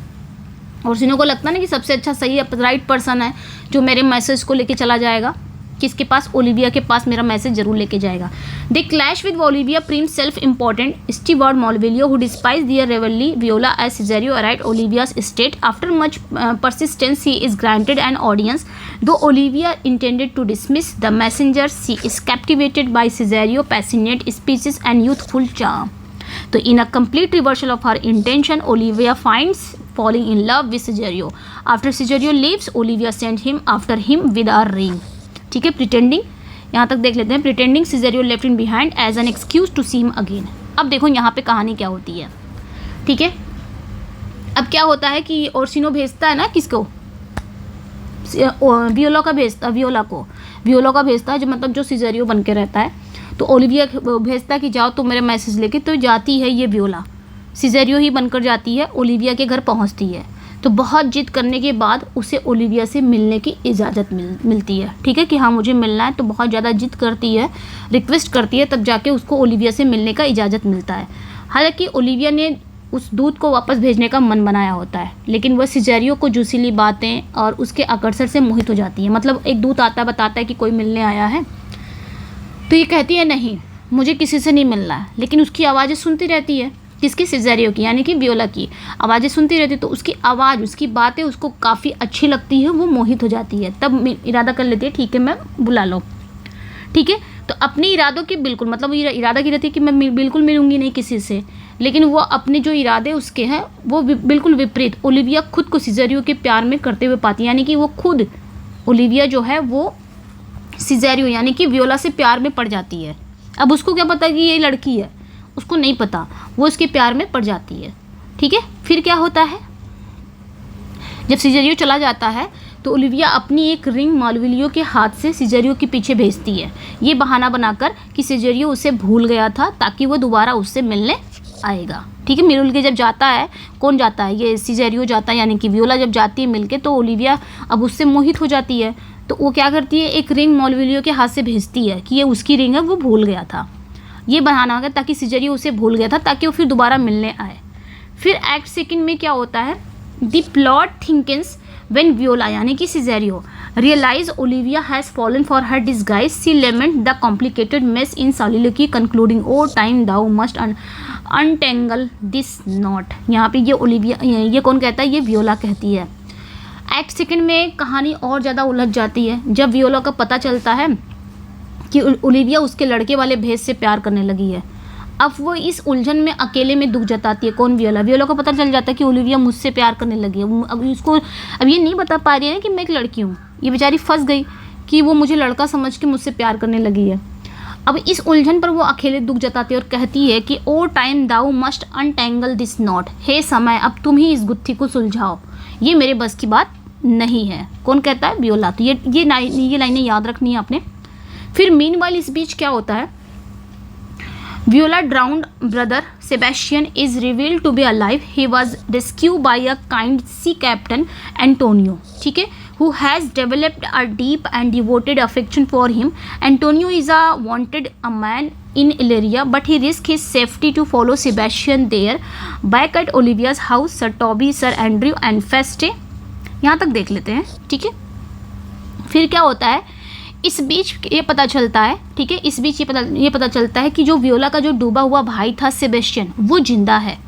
S1: ओर्सिनो को लगता है ना कि सबसे अच्छा सही राइट पर्सन है जो मेरे मैसेज को लेके चला जाएगा, किसके पास, ओलिविया के पास मेरा मैसेज जरूर लेके जाएगा। They clash with Olivia prim self important steward Malvolio who despise their revelry Viola as Cesario arrived Olivia's estate after much persistence he is granted an audience though Olivia intended to dismiss the messenger she is captivated by Cesario passionate speeches and youthful charm। तो in a complete reversal of her intention Olivia finds falling in love with Cesario after Cesario leaves Olivia sent him after him with a ring। ठीक है, pretending यहाँ तक देख लेते हैं। Pretending Cesario left in behind as an excuse to see him again. अब देखो यहाँ पे कहानी क्या होती है। ठीक है, अब क्या होता है कि ओर्सिनो भेजता है ना किसको, वियोला का भेजता, वियोला का भेजता है जो मतलब जो सिजेरियो बन के रहता है। तो ओलिविया भेजता है कि जाओ तो मेरे मैसेज लेके, तो जाती है ये वियोला, सिजेरियो ही बनकर जाती है, ओलिविया के घर पहुँचती है। तो बहुत जिद करने के बाद उसे ओलिविया से मिलने की इजाज़त मिलती है। ठीक है, कि हाँ मुझे मिलना है, तो बहुत ज़्यादा जिद करती है, रिक्वेस्ट करती है, तब जाके उसको ओलिविया से मिलने का इजाज़त मिलता है। हालांकि ओलिविया ने उस दूत को वापस भेजने का मन बनाया होता है, लेकिन वह सिजेरियो को जोशीली बातें और उसके आकर्षण से मोहित हो जाती है। मतलब एक दूत आता बताता है कि कोई मिलने आया है, तो ये कहती है नहीं मुझे किसी से नहीं मिलना है, लेकिन उसकी आवाज़ें सुनती रहती है, किसकी, सिजेरियो की, यानी कि वियोला की आवाज़ें सुनती रहती है। तो उसकी आवाज़, उसकी बातें उसको काफ़ी अच्छी लगती है, वो मोहित हो जाती है। तब इरादा कर लेती है ठीक है मैं बुला लो। ठीक है, तो अपने इरादों के बिल्कुल मतलब इरादा की रहती है कि मैं बिल्कुल मिलूंगी नहीं किसी से, लेकिन वो अपने जो इरादे उसके हैं वो बिल्कुल विपरीत ओलिविया खुद को सिजेरियो के प्यार में करते हुए पाती है। यानी कि वो खुद ओलिविया जो है वो सिजेरियो यानी कि वियोला से प्यार में पड़ जाती है। अब उसको क्या पता कि ये लड़की है, उसको नहीं पता, वो इसके प्यार में पड़ जाती है। ठीक है, फिर क्या होता है, जब सिजेरियो चला जाता है तो ओलिविया अपनी एक रिंग मॉलविलियो के हाथ से सिजेरियो के पीछे भेजती है, ये बहाना बनाकर कि सिजेरियो उसे भूल गया था ताकि वो दोबारा उससे मिलने आएगा। ठीक है, मिल के जब जाता है, कौन जाता है, ये सिजेरियो जाता है, यानी कि वियोला जब जाती है मिलके, तो ओलिविया अब उससे मोहित हो जाती है। तो वो क्या करती है, एक रिंग मॉलविलियो के हाथ से भेजती है कि ये उसकी रिंग है, वो भूल गया था, ये बहाना होगा ताकि सिजेरियो उसे भूल गया था ताकि वो फिर दोबारा मिलने आए। फिर एक्ट सेकंड में क्या होता है, the plot thickens when Viola यानी कि Cesario realise Olivia has fallen for her disguise she lament the complicated mess in soliloquy concluding O time thou must untangle this knot. यहाँ पे ये ओलिविया, ये कौन कहता है, ये वियोला कहती है। एक्ट सेकंड में कहानी और ज़्यादा उलझ जाती है जब वियोला का पता चलता है कि ओलिविया उसके लड़के वाले भेस से प्यार करने लगी है। अब वो इस उलझन में अकेले में दुख जताती है, कौन, वियोला। वियोला को पता चल जाता है कि ओलिविया मुझसे प्यार करने लगी है। अब उसको अब ये नहीं बता पा रही है कि मैं एक लड़की हूँ, ये बेचारी फंस गई कि वो मुझे लड़का समझ के मुझसे प्यार करने लगी है। अब इस उलझन पर वो अकेले दुख जताती है और कहती है कि O time thou must untangle this knot, हे समय अब तुम ही इस गुत्थी को सुलझाओ, ये मेरे बस की बात नहीं है। कौन कहता है, वियोला। तो ये लाइनें याद रखनी है आपने। फिर मीनवाइल इस बीच क्या होता है, Viola drowned brother Sebastian is revealed to be alive, he was rescue by a kind sea captain Antonio. ठीक है, who has developed a deep and devoted affection for him. Antonio is a wanted a man in Illyria, but he risks his safety to follow Sebastian there. Back at Olivia's house, Sir Toby, Sir Andrew and Feste। यहाँ तक देख लेते हैं। ठीक है, फिर क्या होता है, इस बीच ये पता चलता है, ठीक है, इस बीच ये पता चलता है कि जो वियोला का जो डूबा हुआ भाई था सेबेस्टियन, वो जिंदा है,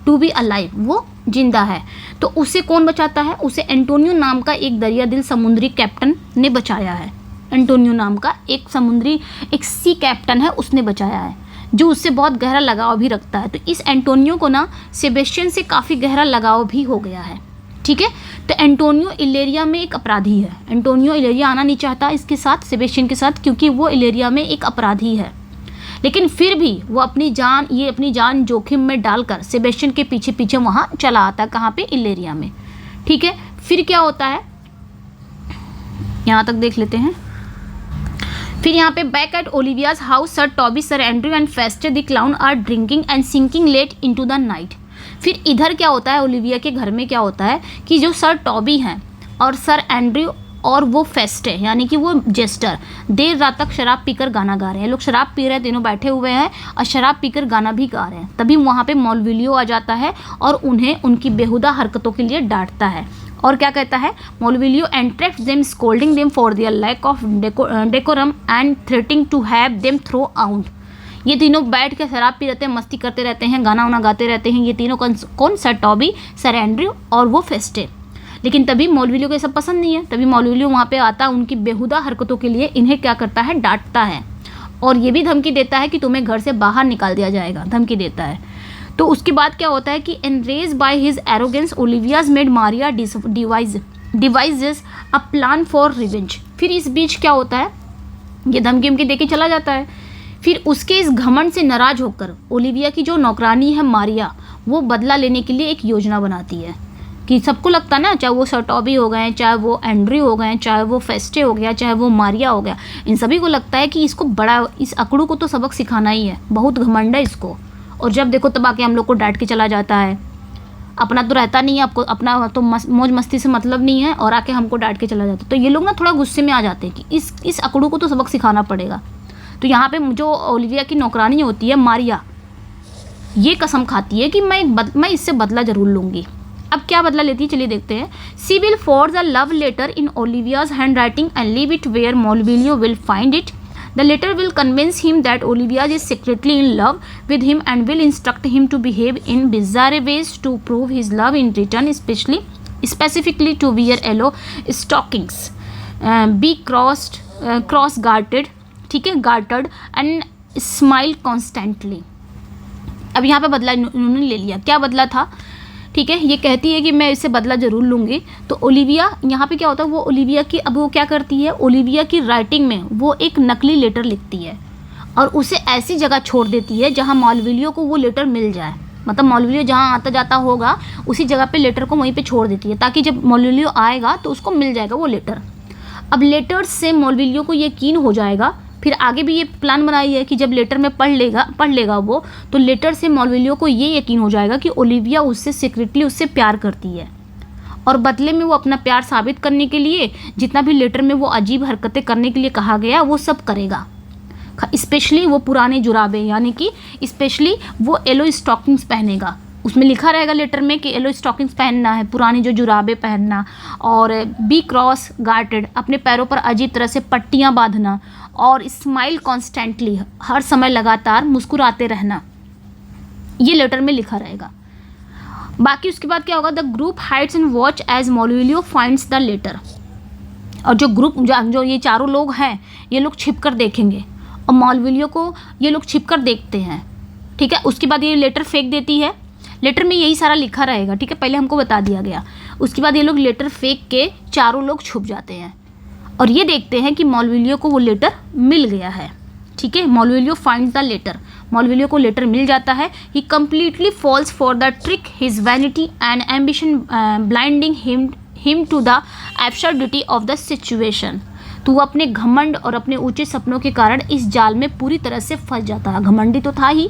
S1: टू बी अलाइव, वो जिंदा है। तो उसे कौन बचाता है? उसे एंटोनियो नाम का एक दरिया दिल समुद्री कैप्टन ने बचाया है। एंटोनियो नाम का एक सी कैप्टन है, उसने बचाया है, जो उससे बहुत गहरा लगाव भी रखता है। तो इस एंटोनियो को ना सेबेस्टियन से काफ़ी गहरा लगाव भी हो गया है, ठीक है। तो एंटोनियो इलेरिया में एक अपराधी है। एंटोनियो इलेरिया आना नहीं चाहता इसके साथ, सेबेस्टियन के साथ, क्योंकि वो इलेरिया में एक अपराधी है। लेकिन फिर भी वो अपनी जान जोखिम में डालकर सेबेस्टियन के पीछे पीछे वहाँ चला आता है। कहाँ पे? इलेरिया में, ठीक है। फिर क्या होता है, यहाँ तक देख लेते हैं। फिर यहाँ पे back at Olivia's house sir Toby, sir Andrew and Feste the clown are drinking and singing late into the night. फिर इधर क्या होता है, ओलिविया के घर में क्या होता है कि जो सर टॉबी हैं और सर एंड्रयू और वो फेस्टे यानी कि वो जेस्टर देर रात तक शराब पीकर गाना गा रहे हैं। लोग शराब पी रहे हैं, तीनों बैठे हुए हैं और शराब पीकर गाना भी गा रहे हैं। तभी वहाँ पे मौलविलियो आ जाता है और उन्हें उनकी बेहुदा हरकतों के लिए डांटता है। और क्या कहता है, Malvolio interrupts them scolding them for their lack of decorum and threatening to have them throw out. ये तीनों बैठ के शराब पी रहते हैं, मस्ती करते रहते हैं, गाना वाना गाते रहते हैं। ये तीनों कौन? सर टॉबी, सर एंड्रयू और वो फेस्टे। लेकिन तभी मौलविलियो को ये सब पसंद नहीं है। तभी मौलविलियो वहाँ पे आता है, उनकी बेहुदा हरकतों के लिए इन्हें क्या करता है, डांटता है और ये भी धमकी देता है कि तुम्हें घर से बाहर निकाल दिया जाएगा, धमकी देता है। तो उसके बाद क्या होता है कि enraged by his arrogance Olivia's maid Maria devises a plan for revenge. फिर इस बीच क्या होता है, ये धमकी दे के चला जाता है। फिर उसके इस घमंड से नाराज होकर ओलिविया की जो नौकरानी है मारिया, वो बदला लेने के लिए एक योजना बनाती है। कि सबको लगता है ना, चाहे वो सर टॉबी हो गए, चाहे वो एंड्रयू हो गए, चाहे वो फेस्टे हो गया, चाहे वो मारिया हो गया, इन सभी को लगता है कि इसको इस अकड़ू को तो सबक सिखाना ही है, बहुत घमंड है इसको। और जब देखो तब आके हम लोग को डांट के चला जाता है। अपना तो रहता नहीं है, आपको अपना तो मौज मस्ती से मतलब नहीं है और आके हमको डांट के चला जाता है। तो ये लोग ना थोड़ा गुस्से में आ जाते हैं कि इस अकड़ू को तो सबक सिखाना पड़ेगा। तो यहाँ पे जो ओलिविया की नौकरानी होती है मारिया, ये कसम खाती है कि मैं इससे बदला जरूर लूँगी। अब क्या बदला लेती है, चलिए देखते हैं। She will forge a love letter in Olivia's handwriting and leave it where Malvolio will find it. The letter will convince him that Olivia is secretly in love with him and will instruct him to behave in bizarre ways to prove his love in return, specifically to wear yellow stockings, be cross-gartered, ठीक है, gartered and smile constantly। अब यहाँ पे बदला इन्होंने ले लिया। क्या बदला था, ठीक है, ये कहती है कि मैं इससे बदला ज़रूर लूँगी। तो ओलिविया यहाँ पे क्या होता है, वो ओलिविया की अब वो क्या करती है, ओलिविया की राइटिंग में वो एक नकली लेटर लिखती है और उसे ऐसी जगह छोड़ देती है जहाँ मौलविलियो को वो लेटर मिल जाए। मतलब मौलविलियो जहाँ आता जाता होगा उसी जगह पे लेटर को वहीं पे छोड़ देती है, ताकि जब मौलविलियो आएगा तो उसको मिल जाएगा वो लेटर। अब लेटर से मौलविलियो को यकीन हो जाएगा। फिर आगे भी ये प्लान बनाई है कि जब लेटर में पढ़ लेगा वो, तो लेटर से मौलविलियो को ये यकीन हो जाएगा कि ओलिविया उससे सीक्रेटली उससे प्यार करती है और बदले में वो अपना प्यार साबित करने के लिए जितना भी लेटर में वो अजीब हरकतें करने के लिए कहा गया वो सब करेगा। स्पेशली वो पुराने जुराबे, यानी कि स्पेशली वो येलो स्टॉकिंग्स पहनेगा। उसमें लिखा रहेगा लेटर में कि येलो स्टॉकिंग्स पहनना है, पुराने जो जुराबे पहनना, और बी क्रॉस गार्टेड, अपने पैरों पर अजीब तरह से पट्टियाँ बांधना, और स्माइल कॉन्स्टेंटली, हर समय लगातार मुस्कुराते रहना। ये लेटर में लिखा रहेगा। बाकी उसके बाद क्या होगा, the group hides and watch as Malvolio finds the letter. और जो ग्रुप जो ये चारों लोग हैं ये लोग छिप कर देखेंगे और मौलविलियो को ये लोग छिप कर देखते हैं, ठीक है। उसके बाद ये लेटर फेंक देती है। लेटर में यही सारा लिखा रहेगा, ठीक है, पहले हमको बता दिया गया। उसके बाद ये लोग लेटर फेंक के चारों लोग छुप जाते हैं और ये देखते हैं कि मौलविलियो को वो लेटर मिल गया है, ठीक है। Malvolio finds the letter, Malvolio को लेटर मिल जाता है। He completely falls for the trick, his vanity and ambition blinding him to the absurdity of the situation. तो वो अपने घमंड और अपने ऊंचे सपनों के कारण इस जाल में पूरी तरह से फंस जाता है। घमंडी तो था ही,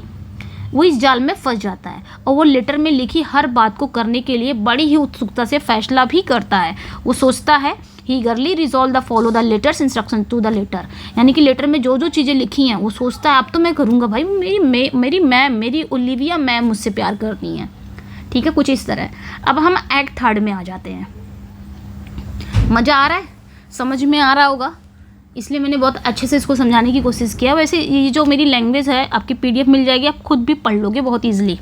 S1: वो इस जाल में फंस जाता है और वो लेटर में लिखी हर बात को करने के लिए बड़ी ही उत्सुकता से फैसला भी करता है। वो सोचता है he eagerly resolve the follow the letters instruction to the letter, यानी कि लेटर में जो जो चीज़ें लिखी हैं वो सोचता है अब तो मैं करूँगा भाई, मेरी ओलिविया मैम मुझसे प्यार करती हैं, ठीक है, कुछ इस तरह। अब हम एक्ट 3 में आ जाते हैं। मज़ा आ रहा है, समझ में आ रहा होगा, इसलिए मैंने बहुत अच्छे से इसको समझाने की कोशिश किया। वैसे ये जो मेरी लैंग्वेज है आपकी PDF मिल जाएगी, आप खुद भी पढ़ लोगे बहुत ईजिली।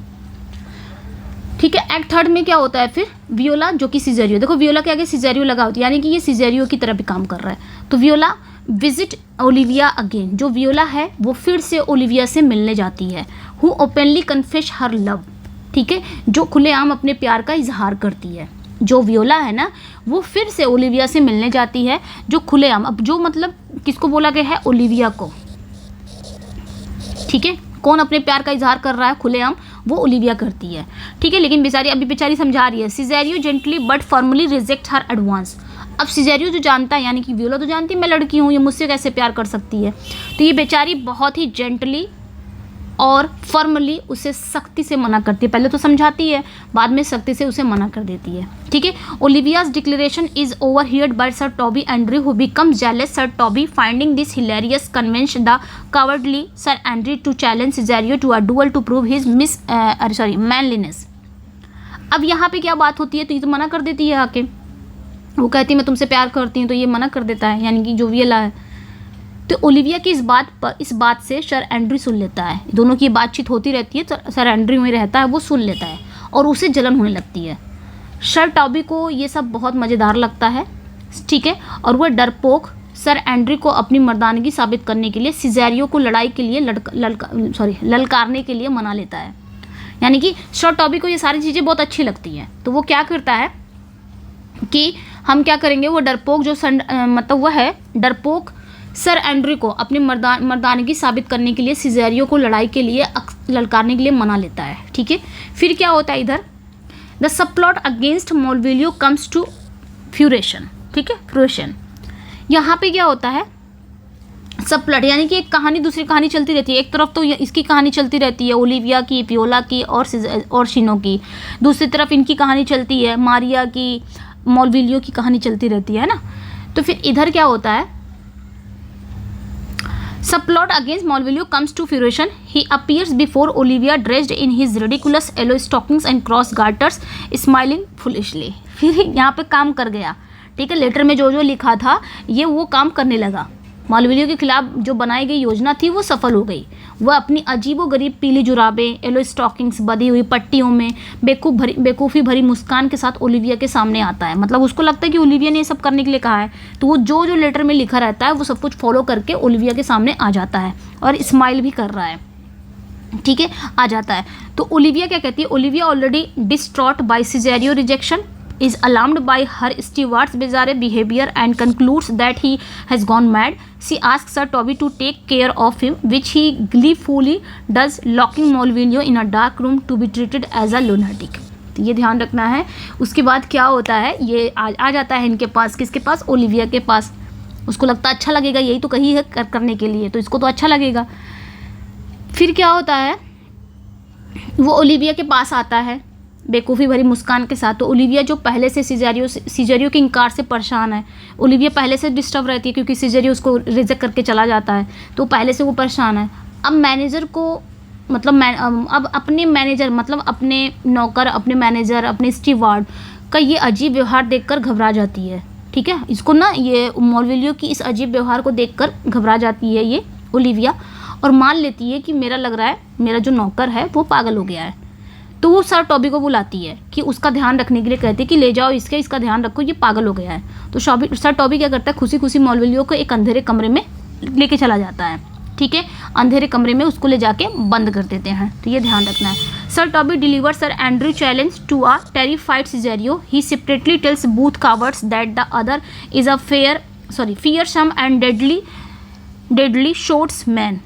S1: ठीक है, एक्ट थर्ड में क्या होता है फिर, वियोला जो कि सिजेरियो, देखो वियोला के आगे सिजेरियो लगा होती है, यानी कि ये सिजेरियो की तरह भी काम कर रहा है। तो वियोला विजिट ओलिविया अगेन, जो वियोला है वो फिर से ओलिविया से मिलने जाती है। Who openly confess her love, ठीक है, जो खुलेआम अपने प्यार का इजहार करती है। जो वियोला है ना वो फिर से ओलिविया से मिलने जाती है, जो खुलेआम, अब जो मतलब किसको बोला गया है, ओलिविया को। ठीक है, कौन अपने प्यार का इजहार कर रहा है खुलेआम, वो ओलिविया करती है। ठीक है, लेकिन बेचारी समझा रही है। Cesario gently but formally reject her advance. अब सिजेरियो जो जानता है, यानी कि वियोला तो जानती है मैं लड़की हूँ, ये मुझसे कैसे प्यार कर सकती है, तो ये बेचारी बहुत ही जेंटली और फॉर्मली उसे सख्ती से मना करती है। पहले तो समझाती है, बाद में सख्ती से उसे मना कर देती है। ठीक है, Olivia's declaration is overheard by sir Toby Andrew who becomes jealous. Sir Toby finding this hilarious convince the cowardly sir Andrew to challenge Cesario to a duel to prove his manliness. अब यहाँ पे क्या बात होती है, तो ये तो मना कर देती है आके, वो कहती है मैं तुमसे प्यार करती हूँ, तो ये मना कर देता है, यानी कि जो वियोला है। तो ओलिविया की इस बात से सर एंड्रयू सुन लेता है, दोनों की बातचीत होती रहती है, तो सर एंड्रयू में रहता है, वो सुन लेता है और उसे जलन होने लगती है। सर टॉबी को ये सब बहुत मज़ेदार लगता है। ठीक है, और वह डरपोक सर एंड्रयू को अपनी मर्दानगी साबित करने के लिए सिजेरियो को लड़ाई के लिए ललकारने के लिए मना लेता है। यानी कि सर टॉबी को ये सारी चीज़ें बहुत अच्छी लगती हैं, तो वो क्या करता है कि हम क्या करेंगे, वो डरपोक जो मतलब वह है डरपोक सर एंड्रयू को अपनी मर्दानगी साबित करने के लिए सिजेरियो को लड़ाई के लिए ललकारने के लिए मना लेता है। ठीक है, फिर क्या होता है इधर, the subplot against Malvolio comes to fruition. ठीक है, फ्यूरेशन, यहाँ पे क्या होता है, सबप्लॉट यानी कि एक कहानी दूसरी कहानी चलती रहती है। एक तरफ तो इसकी कहानी चलती रहती है, ओलिविया की, वियोला की और शिनो की, दूसरी तरफ इनकी कहानी चलती है, मारिया की, मोलविलियो की कहानी चलती रहती है ना। तो फिर इधर क्या होता है, subplot against Malvolio comes to fruition. He appears before Olivia dressed in his ridiculous yellow stockings and cross garters, smiling foolishly. फिर यहाँ पे काम कर गया। ठीक है, लेटर में जो जो लिखा था ये वो काम करने लगा। मालविलियो के खिलाफ जो बनाई गई योजना थी वो सफल हो गई। वह अपनी अजीबोगरीब पीली जुराबें, येलो स्टॉकिंग्स, बधी हुई पट्टियों में बेवकूफ़ी भरी मुस्कान के साथ ओलिविया के सामने आता है। मतलब उसको लगता है कि ओलिविया ने ये सब करने के लिए कहा है, तो वो जो जो लेटर में लिखा रहता है वो सब कुछ फॉलो करके ओलिविया के सामने आ जाता है और स्माइल भी कर रहा है। ठीक है, आ जाता है। तो ओलिविया क्या कहती है, Olivia already distraught by Cesario rejection is alarmed by her steward's bizarre behavior and concludes that he has gone mad. She asks Sir Toby to take care of him, which he gleefully does, locking Malvolio in a dark room to be treated as a lunatic. तो ये ध्यान रखना है। उसके बाद क्या होता है, ये आ जाता है इनके पास, किसके पास, ओलिविया के पास। उसको लगता है अच्छा लगेगा, यही तो कही है करने के लिए, तो इसको तो अच्छा लगेगा। फिर क्या होता है, वो ओलिविया के पास आता है बेवकूफ़ी भरी मुस्कान के साथ। तो ओलिविया जो पहले से सिजेरियो के इनकार से परेशान है, ओलिविया पहले से डिस्टर्ब रहती है क्योंकि सिजेरियो उसको रिजेक्ट करके चला जाता है, तो पहले से वो परेशान है। अब मैनेजर को मतलब अब अपने मैनेजर मतलब अपने नौकर, अपने मैनेजर, अपने स्टीवार्ड का ये अजीब व्यवहार देखकर घबरा जाती है। ठीक है, इसको ना ये मालविलियो की इस अजीब व्यवहार को देखकर घबरा जाती है ये ओलिविया, और मान लेती है कि मेरा लग रहा है मेरा जो नौकर है वो पागल हो गया है। तो वो सर टॉबी को बुलाती है कि उसका ध्यान रखने के लिए, कहती है कि ले जाओ इसका ध्यान रखो, ये पागल हो गया है। तो सर टॉबी क्या करता है, खुशी खुशी मालविलियो को एक अंधेरे कमरे में लेके चला जाता है। ठीक है, अंधेरे कमरे में उसको ले जाके बंद कर देते हैं, तो ये ध्यान रखना है। Sir Toby deliver sir Andrew challenge to a terrified Cesario. He separately tells both cowards that the other is a fearsome and deadly shortsman.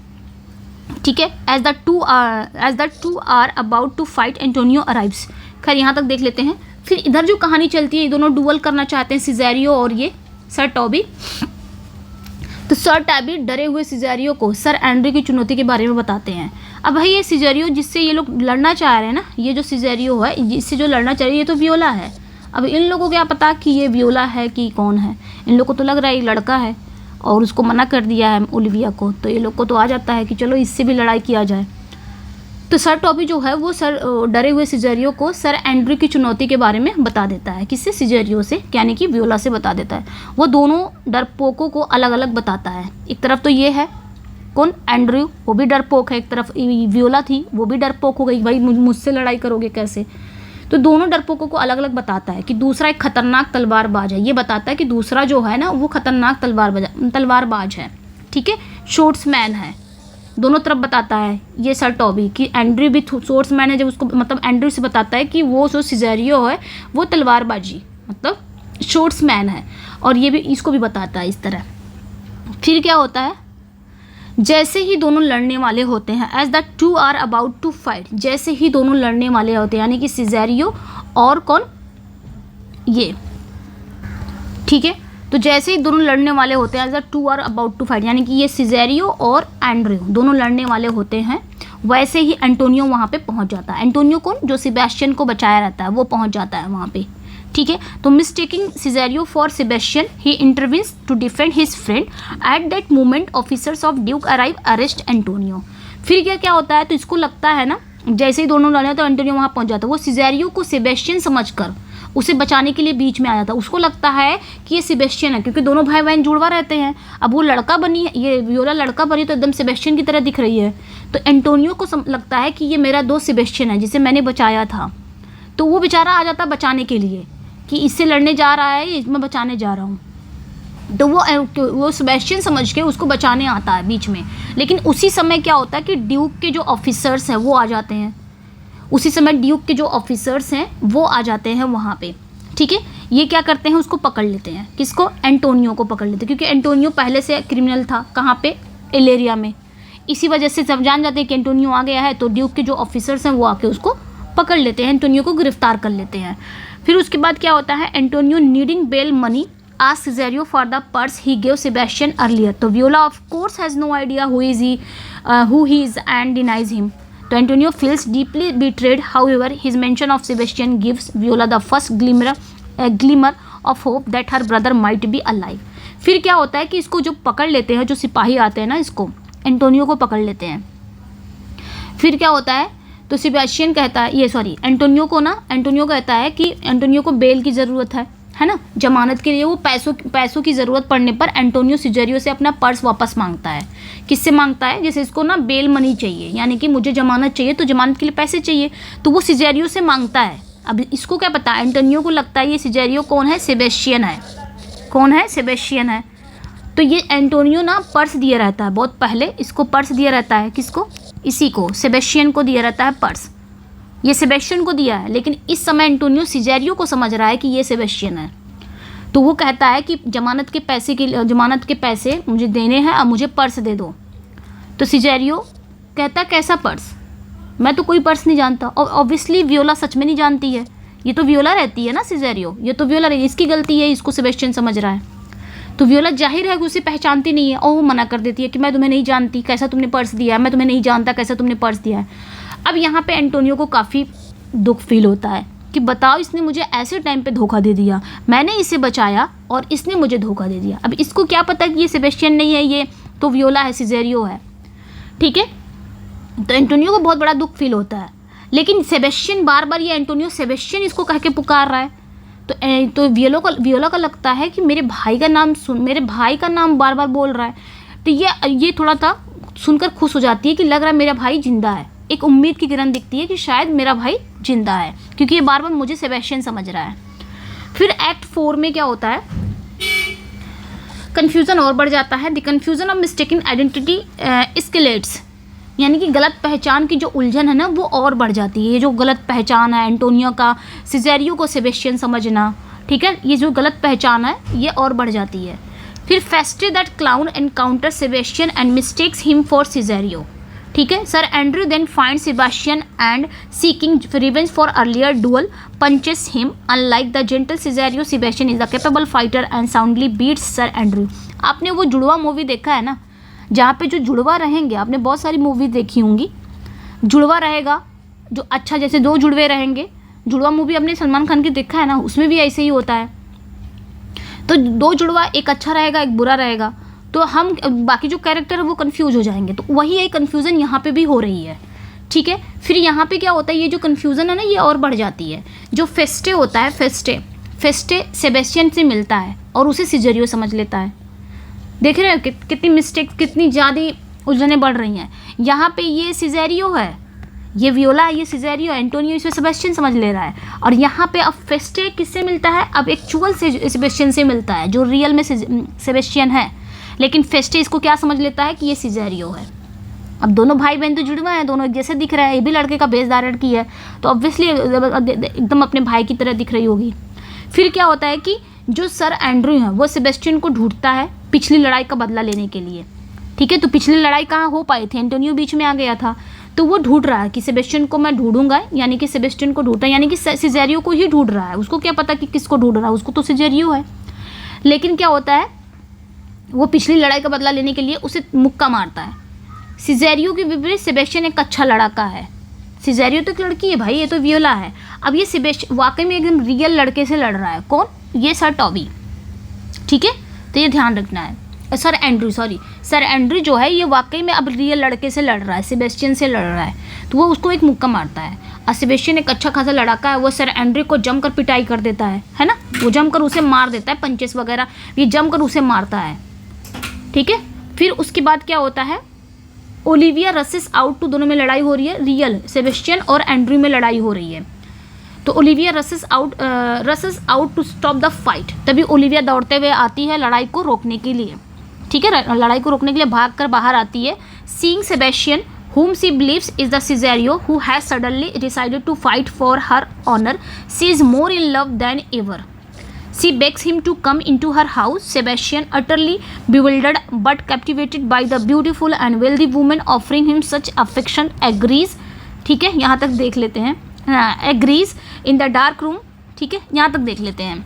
S1: ठीक है, as the two are about to fight Antonio arrives. खैर यहाँ तक देख लेते हैं। फिर इधर जो कहानी चलती है, ये दोनों डुअल करना चाहते हैं, सिजेरियो और ये सर टॉबी। तो सर टॉबी डरे हुए सिजेरियो को सर एंड्रयू की चुनौती के बारे में बताते हैं। अब भाई ये सिजेरियो जिससे ये लोग लड़ना चाह रहे हैं ना, ये जो सिजेरियो है जिससे जो लड़ना चाह रही है, ये तो वियोला है। अब इन लोगों को क्या पता कि ये वियोला है कि कौन है, इन लोगों को तो लग रहा है ये लड़का है और उसको मना कर दिया है ओलिविया को, तो ये लोग को तो आ जाता है कि चलो इससे भी लड़ाई किया जाए। तो सर टॉबी जो है वो सर डरे हुए सिजेरियो को सर एंड्रयू की चुनौती के बारे में बता देता है। किससे? सिजेरियो से, यानी कि वियोला से बता देता है। वो दोनों डरपोकों को अलग अलग बताता है। एक तरफ तो ये है कौन? एंड्रयू, वो भी डरपोक है। एक तरफ वियोला थी, वो भी डरपोक हो गई, भाई मुझसे लड़ाई करोगे कैसे? तो दोनों डरपोकों को अलग अलग बताता है कि दूसरा एक खतरनाक तलवारबाज है। ये बताता है कि दूसरा जो है ना वो खतरनाक तलवारबाज है, ठीक है, शॉर्ट्समैन है। दोनों तरफ बताता है ये सर टॉबी कि एंड्रयू भी शॉर्ट्समैन है। जब उसको मतलब एंड्रयू से बताता है कि वो जो सिजेरियो है वो तलवारबाजी मतलब शॉर्ट्समैन है, और ये भी इसको भी बताता है इस तरह। फिर क्या होता है? जैसे ही दोनों लड़ने वाले होते हैं, as the two are about to fight, जैसे ही दोनों लड़ने वाले होते हैं, यानी कि सिजेरियो और कौन? ये, ठीक है। तो जैसे ही दोनों लड़ने वाले होते हैं, as the two are about to fight, यानी कि ये सिजेरियो और एंड्रयू दोनों लड़ने वाले होते हैं, वैसे ही एंटोनियो वहाँ पे पहुँच जाता है। एंटोनियो कौन? जो सेबेस्टियन को बचाया रहता है, वो पहुँच जाता है वहाँ पे, ठीक है। तो mistaking Cesario for Sebastian he intervenes to defend his friend. At that moment officers of duke arrive arrest Antonio. फिर क्या होता है? तो इसको लगता है ना, जैसे ही दोनों लड़े तो एंटोनियो वहाँ पहुँच जाता है। वो सिजेरियो को सेबेस्टियन समझकर उसे बचाने के लिए बीच में आ जाता है। उसको लगता है कि ये सेबेस्टियन है, क्योंकि दोनों भाई बहन जुड़वा रहते हैं। अब वो लड़का बनी है, ये वियोला लड़का बनी तो एकदम सेबेस्टियन की तरह दिख रही है। तो एंटोनियो को लगता है कि ये मेरा दोस्त सेबेस्टियन है जिसे मैंने बचाया था। तो वो बेचारा आ जाता है बचाने के लिए कि इससे लड़ने जा रहा है, मैं बचाने जा रहा हूँ। तो वो सेबेस्टियन समझ के उसको बचाने आता है बीच में। लेकिन उसी समय क्या होता है कि ड्यूक के जो ऑफिसर्स हैं वो आ जाते हैं। उसी समय ड्यूक के जो ऑफिसर्स हैं वो आ जाते हैं वहाँ पे, ठीक है। ये क्या करते हैं? उसको पकड़ लेते हैं। किसको? एंटोनियो को पकड़ लेते हैं, क्योंकि एंटोनियो पहले से क्रिमिनल था। कहाँ पे? इलेरिया में। इसी वजह से सब जान जाते हैं कि एंटोनियो आ गया है, तो ड्यूक के जो ऑफिसर्स हैं वो आके उसको पकड़ लेते हैं, एंटोनियो को गिरफ्तार कर लेते हैं। फिर उसके बाद क्या होता है? Antonio needing bail money asked Cesario for the purse he give Sebastian earlier. तो Viola of course has no idea who he is and denies him. तो Antonio feels deeply betrayed. However, his mention of Sebastian gives Viola the first glimmer of hope that her brother might be alive. फिर क्या होता है कि इसको जो पकड़ लेते हैं, जो सिपाही आते हैं ना, इसको एंटोनियो को पकड़ लेते हैं। फिर क्या होता है? तो सेबेस्टियन कहता है, एंटोनियो कहता है कि एंटोनियो को बेल की ज़रूरत है ना, जमानत के लिए। वो पैसों की ज़रूरत पड़ने पर एंटोनियो सिजेरियो से अपना पर्स वापस मांगता है। किससे मांगता है? जैसे इसको ना बेल मनी चाहिए, यानी कि मुझे जमानत चाहिए, तो जमानत के लिए पैसे चाहिए, तो वो सिजेरियो से मांगता है। अब इसको क्या पता? एंटोनियो को लगता है ये सिजेरियो कौन है? सेबेस्टियन है। कौन है? सेबेस्टियन है। तो ये एंटोनियो ना पर्स दिया रहता है बहुत पहले, इसको पर्स दिया रहता है। किसको? इसी को, सेबेस्टियन को दिया रहता है पर्स। ये सेबेस्टियन को दिया है, लेकिन इस समय एंटोनियो सिजेरियो को समझ रहा है कि ये सेबेस्टियन है। तो वो कहता है कि जमानत के पैसे मुझे देने हैं, अब मुझे पर्स दे दो। तो सिजेरियो कहता, कैसा पर्स? मैं तो कोई पर्स नहीं जानता। और ऑब्वियसली वियोला सच में नहीं जानती है, ये तो वियोला रहती है ना सिजेरियो, ये तो वियोला रहती है, इसकी गलती है, इसको सेबेस्टियन समझ रहा है। तो वियोला जाहिर है कि उसे पहचानती नहीं है, और वो मना कर देती है कि मैं तुम्हें नहीं जानती, कैसा तुमने पर्स दिया है, मैं तुम्हें नहीं जानता, कैसा तुमने पर्स दिया है। अब यहाँ पे एंटोनियो को काफ़ी दुख फील होता है कि बताओ, इसने मुझे ऐसे टाइम पे धोखा दे दिया, मैंने इसे बचाया और इसने मुझे धोखा दे दिया। अब इसको क्या पता कि ये सेबेस्टियन नहीं है, ये तो वियोला है, सिजेरियो है, ठीक है। तो एंटोनियो को बहुत बड़ा दुख फील होता है, लेकिन सेबेस्टियन बार बार ये एंटोनियो सेबेस्टियन इसको कह के पुकार रहा है। तो वियोला का लगता है कि मेरे भाई का नाम बार बार बोल रहा है। तो ये थोड़ा सा सुनकर खुश हो जाती है कि लग रहा है मेरा भाई जिंदा है। एक उम्मीद की किरण दिखती है कि शायद मेरा भाई जिंदा है, क्योंकि ये बार बार मुझे सेबेस्टियन समझ रहा है। फिर एक्ट 4 में क्या होता है? कन्फ्यूज़न और बढ़ जाता है। The confusion of mistaken identity escalates, यानी कि गलत पहचान की जो उलझन है ना वो और बढ़ जाती है। ये जो गलत पहचान है एंटोनियो का सिजेरियो को सेबेस्टियन समझना, ठीक है, ये जो गलत पहचान है ये और बढ़ जाती है। फिर Feste that clown encounter Sebastian and mistakes him for Cesario, ठीक है। Sir Andrew then find Sebastian and seeking revenge for earlier duel punches him. Unlike the gentle Cesario, Sebastian is a capable fighter and soundly beats sir Andrew. आपने वो जुड़वा movie देखा है ना, जहाँ पे जो जुड़वा रहेंगे, आपने बहुत सारी मूवी देखी होंगी, जुड़वा रहेगा जो अच्छा, जैसे दो जुड़वे रहेंगे, जुड़वा मूवी आपने सलमान खान की देखा है ना, उसमें भी ऐसे ही होता है। तो दो जुड़वा, एक अच्छा रहेगा एक बुरा रहेगा, तो हम बाकी जो कैरेक्टर है वो कंफ्यूज हो जाएंगे। तो वही एक कन्फ्यूज़न यहाँ पे भी हो रही है, ठीक है। फिर यहाँ पे क्या होता है, ये जो कन्फ्यूज़न है ना ये और बढ़ जाती है। जो फेस्टे होता है, फेस्टे सेबेस्टियन से मिलता है और उसे सिजेरियो समझ लेता है। देख रहे हो कितनी मिस्टेक, कितनी ज़्यादा उलझनें बढ़ रही हैं। यहाँ पे ये सिजेरियो है, ये वियोला है, ये सिजेरियो, एंटोनियो इसे सेबेस्टियन समझ ले रहा है। और यहाँ पे अब फेस्टे किससे मिलता है, अब एक्चुअल से सेबेस्टियन से मिलता है, जो रियल में सेबेस्टियन है। लेकिन फेस्टे इसको क्या समझ लेता है कि ये सिजेरियो है। अब दोनों भाई बहन तो जुड़े हुए हैं, दोनों एक जैसे दिख रहे हैं। ये भी लड़के का भेष धारण की है तो ऑब्वियसली एकदम अपने भाई की तरह दिख रही होगी। फिर क्या होता है कि जो सर एंड्रू है वो सेबेस्टियन को ढूंढता है पिछली लड़ाई का बदला लेने के लिए, ठीक है। तो पिछली लड़ाई कहाँ हो पाई थी, एंटोनियो बीच में आ गया था, तो वो ढूंढ रहा है कि सेबेस्टियन को मैं ढूंढूंगा, यानी कि सेबेस्टियन को ढूंढता है, यानी कि सिजेरियो को ही ढूंढ रहा है। उसको क्या पता कि किसको ढूंढ रहा है, उसको तो सिजेरियो है। लेकिन क्या होता है, वो पिछली लड़ाई का बदला लेने के लिए उसे मुक्का मारता है। सिजेरियो के विपरीत सेबेस्टियन एक अच्छा लड़का है। सिजेरियो तो एक लड़की है भाई, ये तो वियोला है। अब ये सेबेस्टियन वाकई में एकदम रियल लड़के से लड़ रहा है। कौन, ये सर टॉबी, ठीक है। तो ये ध्यान रखना है। सर एंड्रू जो है ये वाकई में अब रियल लड़के से लड़ रहा है, सेबेस्टियन से लड़ रहा है। तो वो उसको एक मुक्का मारता है और सेबेस्टियन एक अच्छा खासा लड़का है, वो सर एंड्रू को जमकर पिटाई कर देता है ना। वो जमकर उसे मार देता है, पंचेस वगैरह ये जमकर उसे मारता है, ठीक है। फिर उसके बाद क्या होता है, ओलिविया रसेस आउट टू, दोनों में लड़ाई हो रही है, रियल सेबेस्टियन और एंड्रू में लड़ाई हो रही है। तो Olivia rushes out to stop the fight. तभी ओलिविया दौड़ते हुए आती है लड़ाई को रोकने के लिए, ठीक है। लड़ाई को रोकने के लिए भाग कर बाहर आती है। Seeing Sebastian whom she believes is the Cesario who has suddenly decided to fight for her honor, she is more in love than ever. She begs him to come into her house. Sebastian, utterly bewildered but captivated by the beautiful and wealthy woman offering him such affection, agrees. ठीक है, यहाँ तक देख लेते हैं। agrees in the dark room, ठीक है, यहाँ तक देख लेते हैं।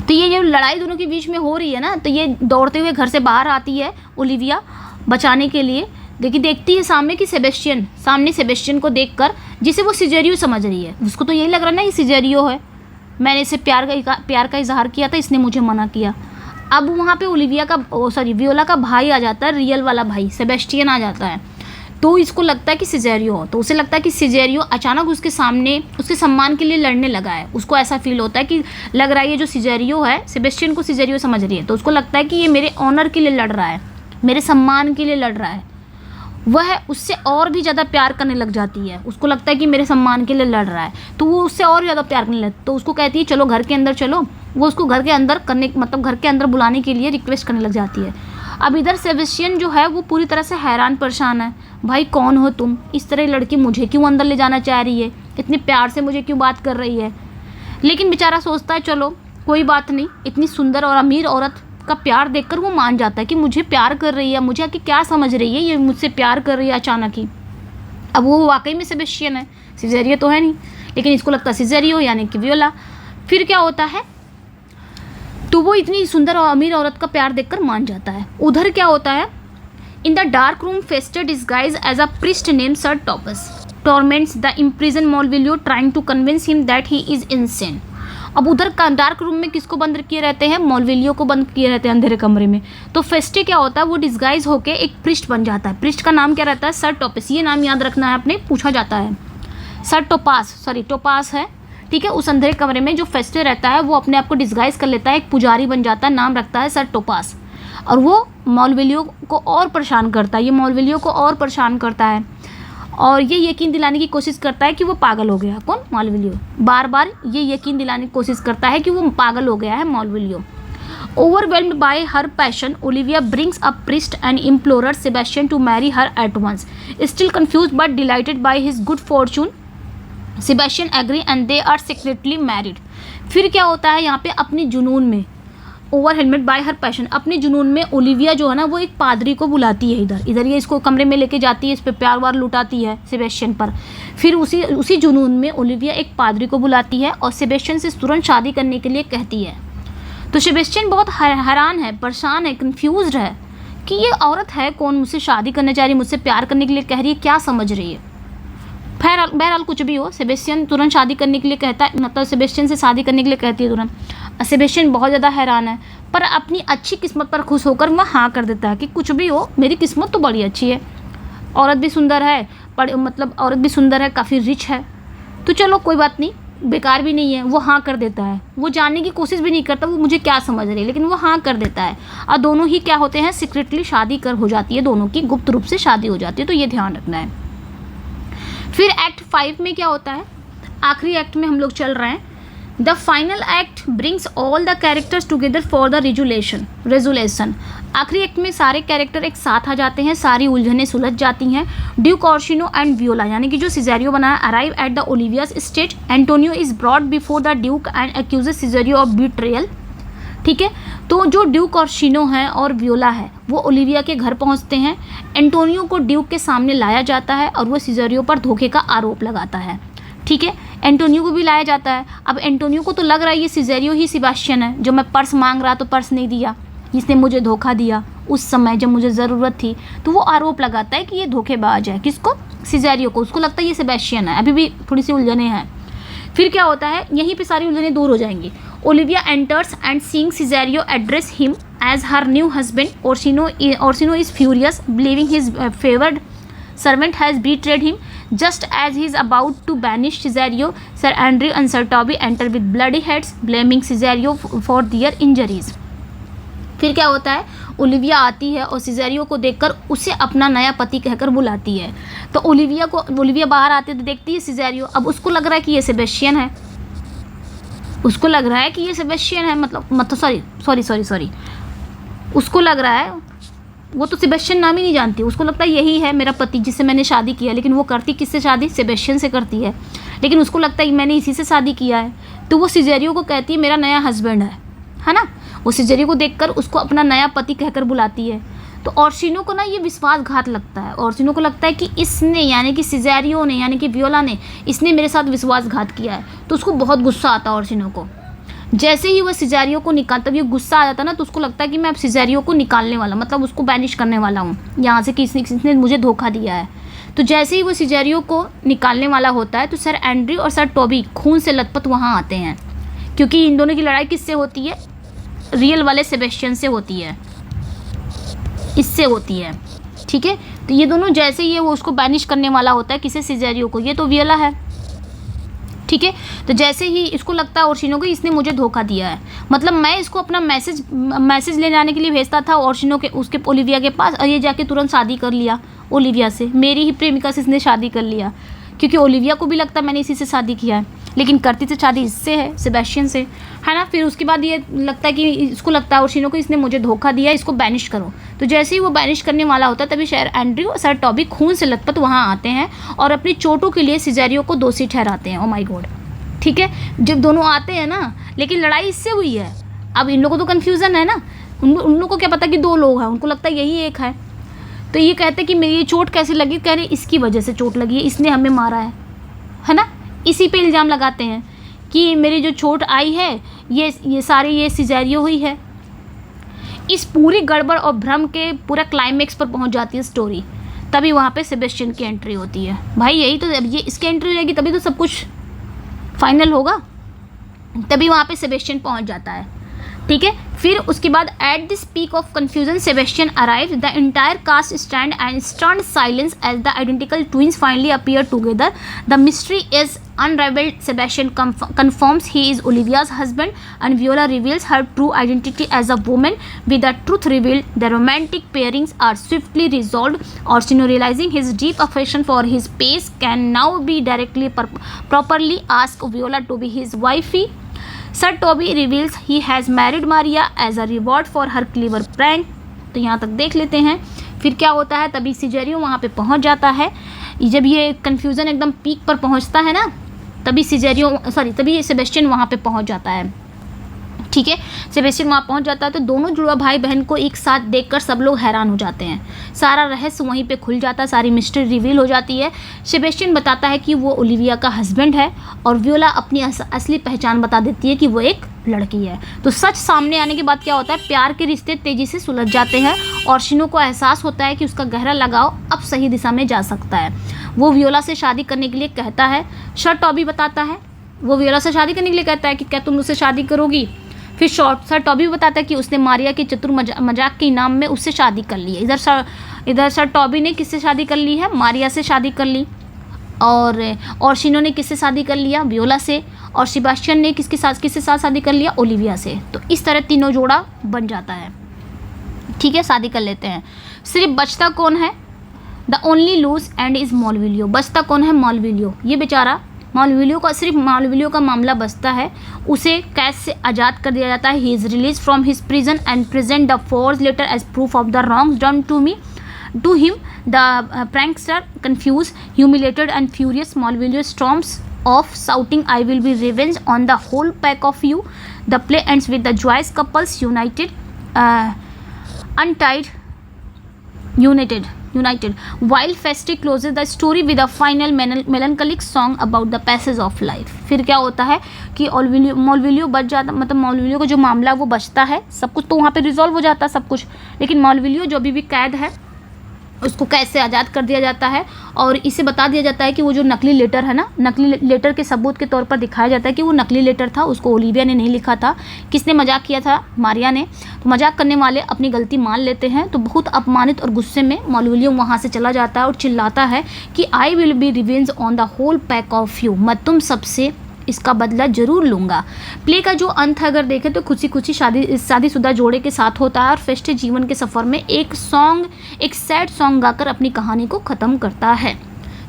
S1: तो ये जो लड़ाई दोनों के बीच में हो रही है ना, तो ये दौड़ते हुए घर से बाहर आती है ओलिविया बचाने के लिए। देखिए देखती है सामने कि सेबेस्टियन को देखकर, जिसे वो सिजेरियो समझ रही है, उसको तो यही लग रहा है ना ये सिजेरियो है, मैंने इसे प्यार का इजहार किया था, इसने मुझे मना किया। अब वहाँ पे वियोला का भाई आ जाता है, रियल वाला भाई सेबेस्टियन आ जाता है। तो इसको लगता है कि सिजेरियो हो, तो उसे लगता है कि सिजेरियो अचानक उसके सामने उसके सम्मान के लिए लड़ने लगा है। उसको ऐसा फील होता है कि लग रहा है ये जो सिजेरियो है, सेबेस्टियन को सिजेरियो समझ रही है, तो उसको लगता है कि ये मेरे ऑनर के लिए लड़ रहा है, मेरे सम्मान के लिए लड़ रहा है। वह उससे और भी ज़्यादा प्यार करने लग जाती है। उसको लगता है कि मेरे सम्मान के लिए लड़ रहा है, तो वो उससे और ज़्यादा प्यार करने लगती है। तो उसको कहती है चलो घर के अंदर चलो। वो उसको घर के अंदर बुलाने के लिए रिक्वेस्ट करने लग जाती है। अब इधर सेबेस्टियन जो है वो पूरी तरह से हैरान परेशान है। भाई कौन हो तुम, इस तरह लड़की मुझे क्यों अंदर ले जाना चाह रही है, इतने प्यार से मुझे क्यों बात कर रही है। लेकिन बेचारा सोचता है चलो कोई बात नहीं, इतनी सुंदर और अमीर औरत का प्यार देखकर वो मान जाता है कि मुझे प्यार कर रही है, मुझे आके क्या समझ रही है, ये मुझसे प्यार कर रही है अचानक ही। अब वो वाकई में सेबेस्टियन है, सिजेरियो तो है नहीं, लेकिन इसको लगता है सिजेरियो यानी कि वियोला। फिर क्या होता है, तो वो इतनी सुंदर और अमीर औरत का प्यार देखकर मान जाता है। उधर क्या होता है, in the dark room Feste disguise as a priest name sir Topas torments the imprison Malvolio trying to convince him that he is insane. अब उधर का डार्क रूम में किसको बंद किए रहते हैं, मॉलविलियो को बंद किए रहते हैं अंधेरे कमरे में। तो फेस्टे क्या होता है, वो डिस्गाइज होके एक प्रिस्ट बन जाता है। प्रिस्ट का नाम क्या रहता है, सर टॉपस। ये नाम याद रखना है, अपने पूछा जाता है। सर टोपास है, ठीक है। उस अंधेरे कमरे में जो फेस्टे रहता है वो अपने आप को डिस्गाइज कर लेता है, एक पुजारी बन जाता है, नाम रखता है सर टोपास। और वो मॉलविलियो को और परेशान करता है, और ये यकीन दिलाने की कोशिश करता है कि वो पागल हो गया। कौन, मॉलविलियो। बार बार ये यकीन दिलाने की कोशिश करता है कि वो पागल हो गया है Malvolio. Overwhelmed by her passion, Olivia brings a priest and implores Sebastian to marry her at once. Still confused but delighted by his good fortune, Sebastian agree and they are secretly married. फिर क्या होता है, यहाँ पे अपने जुनून में, overwhelmed by her passion, अपने जुनून में ओलिविया जो है ना वो एक पादरी को बुलाती है इधर ये इसको कमरे में लेके जाती है, इस पर प्यार वार लुटाती है सेबेस्टियन पर। फिर उसी जुनून में ओलिविया एक पादरी को बुलाती है और सेबेस्टियन से तुरंत शादी करने के लिए कहती है। तो सेबेस्टियन बहुत हैरान है, परेशान है, कन्फ्यूज्ड है कि ये औरत है कौन, मुझसे शादी करने जा रही है, मुझसे प्यार करने के लिए कह रही है, क्या समझ रही है। बहरहाल कुछ भी हो, सेबेस्टियन तुरंत शादी करने के लिए कहता है, मतलब सेबेस्टियन से शादी करने के लिए कहती है तुरंत। सेबेस्टियन बहुत ज़्यादा हैरान है, पर अपनी अच्छी किस्मत पर खुश होकर वह हाँ कर देता है कि कुछ भी हो, मेरी किस्मत तो बड़ी अच्छी है, औरत भी सुंदर है, मतलब औरत भी सुंदर है, काफ़ी रिच है, तो चलो कोई बात नहीं, बेकार भी नहीं है। वो हाँ कर देता है, वो जानने की कोशिश भी नहीं करता वो मुझे क्या समझ रही है, लेकिन वो हाँ कर देता है। और दोनों ही क्या होते हैं, सीक्रेटली शादी कर हो जाती है, दोनों की गुप्त रूप से शादी हो जाती है, तो ये ध्यान रखना है। फिर एक्ट 5 में क्या होता है, आखिरी एक्ट में हम लोग चल रहे हैं। The final act brings all the characters together for the resolution. आखिरी एक्ट में सारे कैरेक्टर एक साथ आ जाते हैं, सारी उलझनें सुलझ जाती हैं। ड्यूक ऑर्सिनो एंड वियोला, यानी कि जो सिजेरियो बनाया, arrive at the Olivia's state. Antonio is brought before the duke and accuses Cesario of betrayal. ठीक है, तो जो ड्यूक ऑर्सिनो है और वियोला है वो ओलिविया के घर पहुंचते हैं। एंटोनियो को ड्यूक के सामने लाया जाता है और वो सिजेरियो पर धोखे का आरोप लगाता है। ठीक है, एंटोनियो को भी लाया जाता है। अब एंटोनियो को तो लग रहा है ये सिजेरियो ही सेबेस्टियन है, जो मैं पर्स मांग रहा तो पर्स नहीं दिया, इसने मुझे धोखा दिया उस समय जब मुझे ज़रूरत थी। तो वो आरोप लगाता है कि ये धोखेबाज है, किसको, सिजेरियो को। उसको लगता है ये सेबेस्टियन है। अभी भी थोड़ी सी उलझने हैं। फिर क्या होता है, यहीं पे सारी उलझनें दूर हो जाएंगी। Olivia enters and seeing Cesario address him as her new husband. Orsino is furious believing his favoured servant has betrayed him. Just as he is about to banish Cesario, Sir Andrew and Sir Toby enter with bloody heads, blaming Cesario for their injuries. फिर क्या होता है, Olivia आती है और सिजेरियो को देखकर उसे अपना नया पति कहकर बुलाती है। तो ओलिविया बाहर आती है तो देखती है सिजेरियो। अब उसको लग रहा है कि ये सेबेस्टियन है, उसको लग रहा है कि ये सेबेस्टियन है, मतलब सॉरी, उसको लग रहा है, वो तो सेबेस्टियन नाम ही नहीं जानती, उसको लगता है यही है मेरा पति जिससे मैंने शादी किया। लेकिन वो करती किससे शादी, सेबेस्टियन से करती है। लेकिन उसको लगता है कि मैंने इसी से शादी किया है, तो वो सिजेरियो को कहती है मेरा नया हस्बैंड है ना। वो सिजेरियो को देखकर उसको अपना नया पति कहकर बुलाती है। तो ऑर्सिनो को ना ये विश्वासघात लगता है। ऑर्सिनो को लगता है कि इसने, यानी कि सिजेरियो ने, यानी कि वियोला ने, इसने मेरे साथ विश्वासघात किया है। तो उसको बहुत गुस्सा आता है ऑर्सिनो को। जैसे ही वह सिजेरियो को निकालता, ये गुस्सा आ जाता है ना, तो उसको लगता है कि मैं अब सिजेरियो को निकालने वाला, मतलब उसको बैनिश करने वाला हूँ यहाँ से, किसने मुझे धोखा दिया है। तो जैसे ही वो सिजेरियो को निकालने वाला होता है तो सर एंड्रयू और सर टॉबी खून से लथपथ वहाँ आते हैं, क्योंकि इन दोनों की लड़ाई किससे होती है, रियल वाले सेबेस्टियन से होती है, इससे होती है। ठीक है, तो ये दोनों जैसे ही वो उसको बैनिश करने वाला होता है, किसे, सिजेरियो को, ये तो वियोला है। ठीक है, तो जैसे ही इसको लगता है ओर्सिनो को इसने मुझे धोखा दिया है, मतलब मैं इसको अपना मैसेज ले जाने के लिए भेजता था ओर्सिनो के, उसके ओलिविया के पास, और ये जाके तुरंत शादी कर लिया ओलिविया से, मेरी ही प्रेमिका से इसने शादी कर लिया। क्योंकि ओलिविया को भी लगता है मैंने इसी से शादी किया है, लेकिन करती तो शादी इससे है, सेबेस्टियन से, है ना। फिर उसके बाद ये लगता है कि इसको लगता है ओर्सिनो को इसने मुझे धोखा दिया, इसको बैनिश करो। तो जैसे ही वो बैनिश करने वाला होता है तभी सर एंड्रयू और सर टॉबी खून से लथपथ वहाँ आते हैं और अपनी चोटों के लिए सिजेरियो को दोषी ठहराते हैं। Oh my God. ठीक है, जब दोनों आते हैं ना, लेकिन लड़ाई इससे हुई है। अब इन लोगों को तो कन्फ्यूज़न है ना, उन लोगों को क्या पता कि दो लोग हैं, उनको लगता है यही एक है। तो ये कहते हैं कि मेरी ये चोट कैसे लगी, कह रहे इसकी वजह से चोट लगी है, इसने हमें मारा है ना। इसी पे इल्ज़ाम लगाते हैं कि मेरी जो चोट आई है ये सारी ये सिजेरियो हुई है। इस पूरी गड़बड़ और भ्रम के पूरा क्लाइमेक्स पर पहुंच जाती है स्टोरी। तभी वहाँ पे सेबेस्टियन की एंट्री होती है। भाई यही तो, अब ये इसकी एंट्री हो जाएगी तभी तो सब कुछ फाइनल होगा, तभी वहाँ पे सेबेस्टियन पहुँच जाता है। ठीक है, फिर उसके बाद at this peak of confusion Sebastian arrive, the entire cast stand and stern silence as the identical twins finally appear together. The mystery is unraveled. Sebastian confirms he is Olivia's husband and Viola reveals her true identity as a woman. With the truth revealed, the romantic pairings are swiftly resolved. Orsino, realizing his deep affection for his pace, can now be directly properly ask Viola to be his wifey. Sir Toby reveals he has married Maria as a reward for her clever prank. तो यहाँ तक देख लेते हैं। फिर क्या होता है, तभी सिजेरियो वहाँ पे पहुँच जाता है। जब ये कन्फ्यूज़न एकदम पीक पर पहुँचता है ना, तभी तभी सेबेस्टियन वहाँ पे पहुँच जाता है। ठीक है, सेबेस्टियन वहाँ पहुँच जाता है तो दोनों जुड़वा भाई बहन को एक साथ देखकर सब लोग हैरान हो जाते हैं। सारा रहस्य वहीं पे खुल जाता है, सारी मिस्ट्री रिवील हो जाती है। सेबेस्टियन बताता है कि वो ओलिविया का हस्बैंड है और वियोला अपनी असली पहचान बता देती है कि वो एक लड़की है। तो सच सामने आने के बाद क्या होता है, प्यार के रिश्ते तेज़ी से सुलझ जाते हैं। ओर्सिनो को एहसास होता है कि उसका गहरा लगाव अब सही दिशा में जा सकता है। वो वियोला से शादी करने के लिए कहता है। सर टॉबी बताता है, वो वियोला से शादी करने के लिए कहता है कि क्या तुम मुझसे शादी करोगी। फिर सर टॉबी बताता है कि उसने मारिया के चतुर मजाक के इनाम में उससे शादी कर ली है। इधर सर टॉबी ने किससे शादी कर ली है, मारिया से शादी कर ली। और ऑर्सिनो ने किससे शादी कर लिया, वियोला से। और सेबास्टियन ने किसके साथ शादी कर लिया, ओलिविया से। तो इस तरह तीनों जोड़ा बन जाता है, ठीक है, शादी कर लेते हैं। सिर्फ बचता कौन है, the only loose end is Malvolio. बचता कौन है, मॉलविलियो। ये बेचारा मॉलविलियो का, सिर्फ मॉलविलियो का मामला बचता है, उसे कैद से आज़ाद कर दिया जाता है। He is release from his prison and present the force letter as proof of the wrongs done to him. The prankster, confused, humiliated and furious, Malvolio storms off shouting, I will be revenged on the whole pack of you. The play ends with the joyous couples united, while Feste closes the story with a final melancholic song about the passage of life. फिर क्या होता है कि मॉलविलियो बच जाता, मतलब मॉलविलियो का जो मामला है वो बचता है, सब कुछ तो वहाँ पे रिजॉल्व हो जाता है सब कुछ, लेकिन मॉलविलियो जो अभी भी कैद है उसको कैद से आज़ाद कर दिया जाता है। और इसे बता दिया जाता है कि वो जो नकली लेटर है ना, नकली लेटर के सबूत के तौर पर दिखाया जाता है कि वो नकली लेटर था, उसको ओलिविया ने नहीं लिखा था। किसने मजाक किया था, मारिया ने। तो मजाक करने वाले अपनी गलती मान लेते हैं। तो बहुत अपमानित और गुस्से में मॉलविलियो वहाँ से चला जाता है और चिल्लाता है कि I will be revenge on the whole pack of you, मैं तुम सबसे इसका बदला जरूर लूँगा। प्ले का जो अंत अगर देखें तो खुशी शादीशुदा जोड़े के साथ होता है और फेस्टे जीवन के सफ़र में एक सैड सॉन्ग गाकर अपनी कहानी को ख़त्म करता है।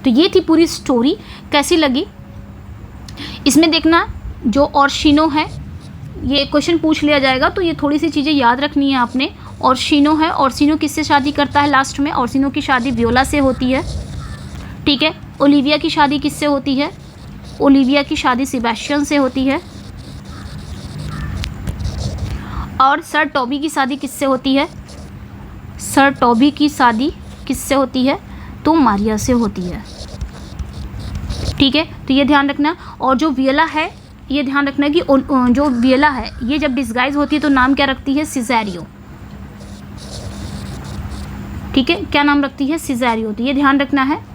S1: तो ये थी पूरी स्टोरी, कैसी लगी। इसमें देखना जो ऑर्सिनो है, ये क्वेश्चन पूछ लिया जाएगा तो ये थोड़ी सी चीज़ें याद रखनी है आपने। ऑर्सिनो है, ऑर्सिनो किससे शादी करता है लास्ट में, ऑर्सिनो की शादी वियोला से होती है, ठीक है। ओलिविया की शादी किससे होती है, ओलिविया की शादी सेबास्टियन से होती है। और सर टॉबी की शादी किससे होती है, सर टॉबी की शादी किससे होती है, तो मारिया से होती है, ठीक है। तो ये ध्यान रखना। और जो वियोला है, ये ध्यान रखना कि जो वियोला है ये जब डिस्गाइज होती है तो नाम क्या रखती है, सिज़ेरियो, ठीक है। क्या नाम रखती है, सिज़ेरियो। तो ये ध्यान रखना है।